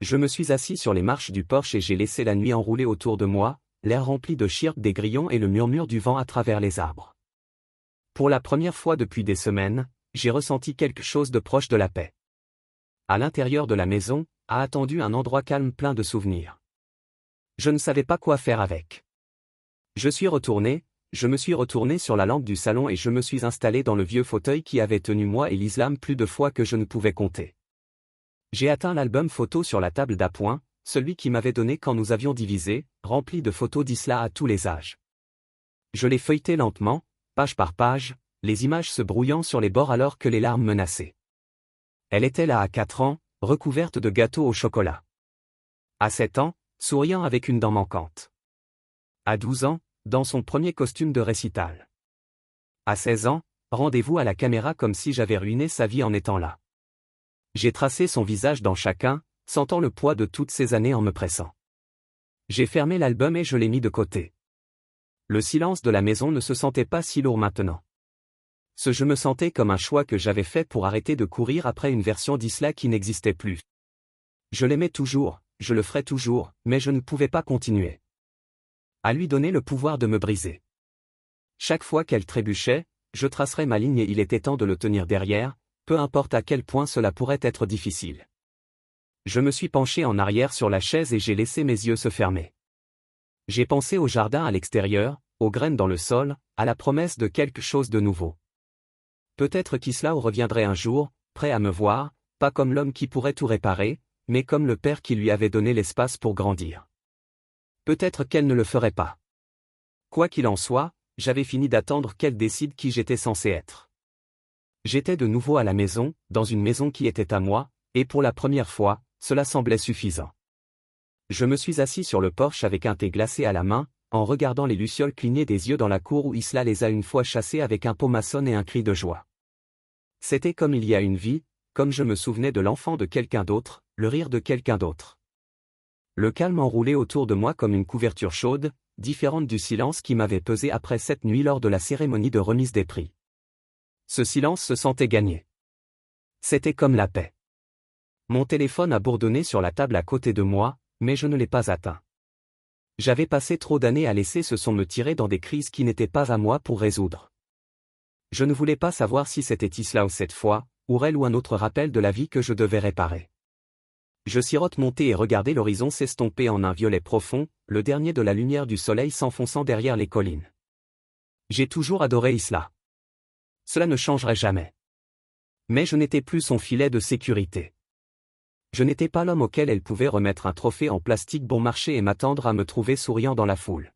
Je me suis assis sur les marches du porche et j'ai laissé la nuit enrouler autour de moi, l'air rempli de chirpes des grillons et le murmure du vent à travers les arbres. Pour la première fois depuis des semaines, j'ai ressenti quelque chose de proche de la paix. À l'intérieur de la maison, a attendu un endroit calme plein de souvenirs. Je ne savais pas quoi faire avec. Je me suis retourné sur la lampe du salon et je me suis installé dans le vieux fauteuil qui avait tenu moi et l'islam plus de fois que je ne pouvais compter. J'ai atteint l'album photo sur la table d'appoint, celui qui m'avait donné quand nous avions divisé, rempli de photos d'Isla à tous les âges. Je l'ai feuilleté lentement, page par page, les images se brouillant sur les bords alors que les larmes menaçaient. Elle était là à 4 ans, recouverte de gâteaux au chocolat. À 7 ans, souriant avec une dent manquante. À 12 ans, dans son premier costume de récital. À 16 ans, rendez-vous à la caméra comme si j'avais ruiné sa vie en étant là. J'ai tracé son visage dans chacun, sentant le poids de toutes ces années en me pressant. J'ai fermé l'album et je l'ai mis de côté. Le silence de la maison ne se sentait pas si lourd maintenant. Je me sentais comme un choix que j'avais fait pour arrêter de courir après une version d'Isla qui n'existait plus. Je l'aimais toujours, je le ferais toujours, mais je ne pouvais pas continuer. À lui donner le pouvoir de me briser. Chaque fois qu'elle trébuchait, je tracerais ma ligne et il était temps de le tenir derrière, peu importe à quel point cela pourrait être difficile. Je me suis penché en arrière sur la chaise et j'ai laissé mes yeux se fermer. J'ai pensé au jardin à l'extérieur, aux graines dans le sol, à la promesse de quelque chose de nouveau. Peut-être qu'Isla reviendrait un jour, prêt à me voir, pas comme l'homme qui pourrait tout réparer, mais comme le père qui lui avait donné l'espace pour grandir. Peut-être qu'elle ne le ferait pas. Quoi qu'il en soit, j'avais fini d'attendre qu'elle décide qui j'étais censé être. J'étais de nouveau à la maison, dans une maison qui était à moi, et pour la première fois, cela semblait suffisant. Je me suis assis sur le porche avec un thé glacé à la main, en regardant les lucioles cligner des yeux dans la cour où Isla les a une fois chassés avec un pot maçon et un cri de joie. C'était comme il y a une vie, comme je me souvenais de l'enfant de quelqu'un d'autre, le rire de quelqu'un d'autre. Le calme enroulé autour de moi comme une couverture chaude, différente du silence qui m'avait pesé après cette nuit lors de la cérémonie de remise des prix. Ce silence se sentait gagné. C'était comme la paix. Mon téléphone a bourdonné sur la table à côté de moi, mais je ne l'ai pas atteint. J'avais passé trop d'années à laisser ce son me tirer dans des crises qui n'étaient pas à moi pour résoudre. Je ne voulais pas savoir si c'était Isla cette fois, Ourel ou un autre rappel de la vie que je devais réparer. Je sirote mon thé et regardais l'horizon s'estomper en un violet profond, le dernier de la lumière du soleil s'enfonçant derrière les collines. J'ai toujours adoré Isla. Cela ne changerait jamais. Mais je n'étais plus son filet de sécurité. Je n'étais pas l'homme auquel elle pouvait remettre un trophée en plastique bon marché et m'attendre à me trouver souriant dans la foule.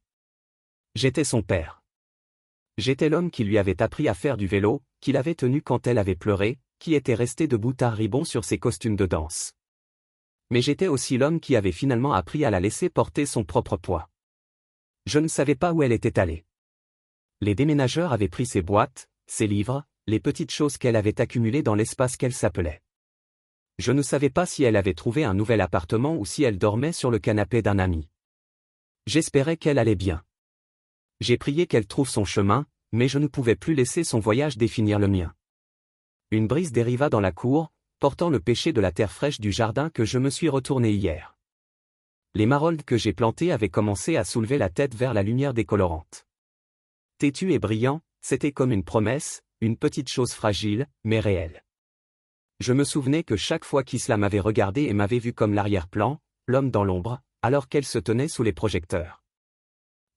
J'étais son père. J'étais l'homme qui lui avait appris à faire du vélo, qui l'avait tenu quand elle avait pleuré, qui était resté debout tard-ribond sur ses costumes de danse. Mais j'étais aussi l'homme qui avait finalement appris à la laisser porter son propre poids. Je ne savais pas où elle était allée. Les déménageurs avaient pris ses boîtes, ses livres, les petites choses qu'elle avait accumulées dans l'espace qu'elle s'appelait. Je ne savais pas si elle avait trouvé un nouvel appartement ou si elle dormait sur le canapé d'un ami. J'espérais qu'elle allait bien. J'ai prié qu'elle trouve son chemin, mais je ne pouvais plus laisser son voyage définir le mien. Une brise dériva dans la cour, portant le péché de la terre fraîche du jardin que je me suis retourné hier. Les maroldes que j'ai plantées avaient commencé à soulever la tête vers la lumière décolorante. Têtu et brillant, c'était comme une promesse, une petite chose fragile, mais réelle. Je me souvenais que chaque fois qu'Isla m'avait regardé et m'avait vu comme l'arrière-plan, l'homme dans l'ombre, alors qu'elle se tenait sous les projecteurs.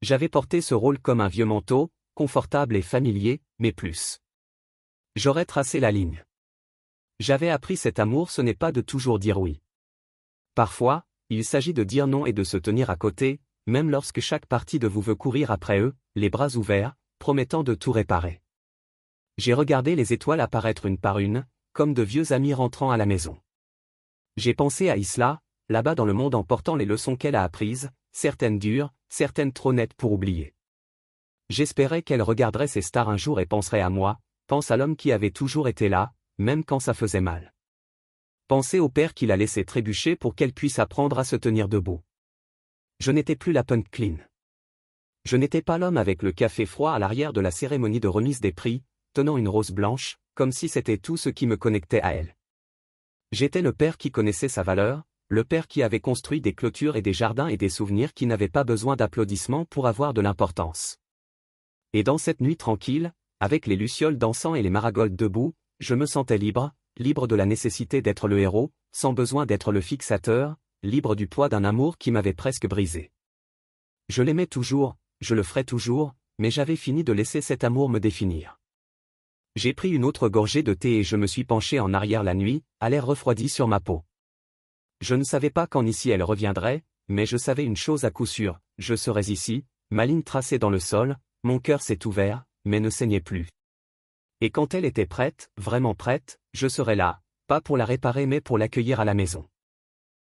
J'avais porté ce rôle comme un vieux manteau, confortable et familier, mais plus. J'aurais tracé la ligne. J'avais appris cet amour, ce n'est pas de toujours dire oui. Parfois, il s'agit de dire non et de se tenir à côté, même lorsque chaque partie de vous veut courir après eux, les bras ouverts, promettant de tout réparer. J'ai regardé les étoiles apparaître une par une, comme de vieux amis rentrant à la maison. J'ai pensé à Isla, là-bas dans le monde en portant les leçons qu'elle a apprises, certaines dures, certaines trop nettes pour oublier. J'espérais qu'elle regarderait ces stars un jour et penserait à moi, pense à l'homme qui avait toujours été là, même quand ça faisait mal. Pensez au père qui l'a laissé trébucher pour qu'elle puisse apprendre à se tenir debout. Je n'étais plus la punk clean. Je n'étais pas l'homme avec le café froid à l'arrière de la cérémonie de remise des prix, tenant une rose blanche, comme si c'était tout ce qui me connectait à elle. J'étais le père qui connaissait sa valeur, le père qui avait construit des clôtures et des jardins et des souvenirs qui n'avaient pas besoin d'applaudissements pour avoir de l'importance. Et dans cette nuit tranquille, avec les lucioles dansant et les maragoldes debout, je me sentais libre, libre de la nécessité d'être le héros, sans besoin d'être le fixateur, libre du poids d'un amour qui m'avait presque brisé. Je l'aimais toujours, je le ferais toujours, mais j'avais fini de laisser cet amour me définir. J'ai pris une autre gorgée de thé et je me suis penché en arrière la nuit, à l'air refroidi sur ma peau. Je ne savais pas quand ici elle reviendrait, mais je savais une chose à coup sûr, je serais ici, ma ligne tracée dans le sol, mon cœur s'est ouvert, mais ne saignait plus. Et quand elle était prête, vraiment prête, je serais là, pas pour la réparer mais pour l'accueillir à la maison.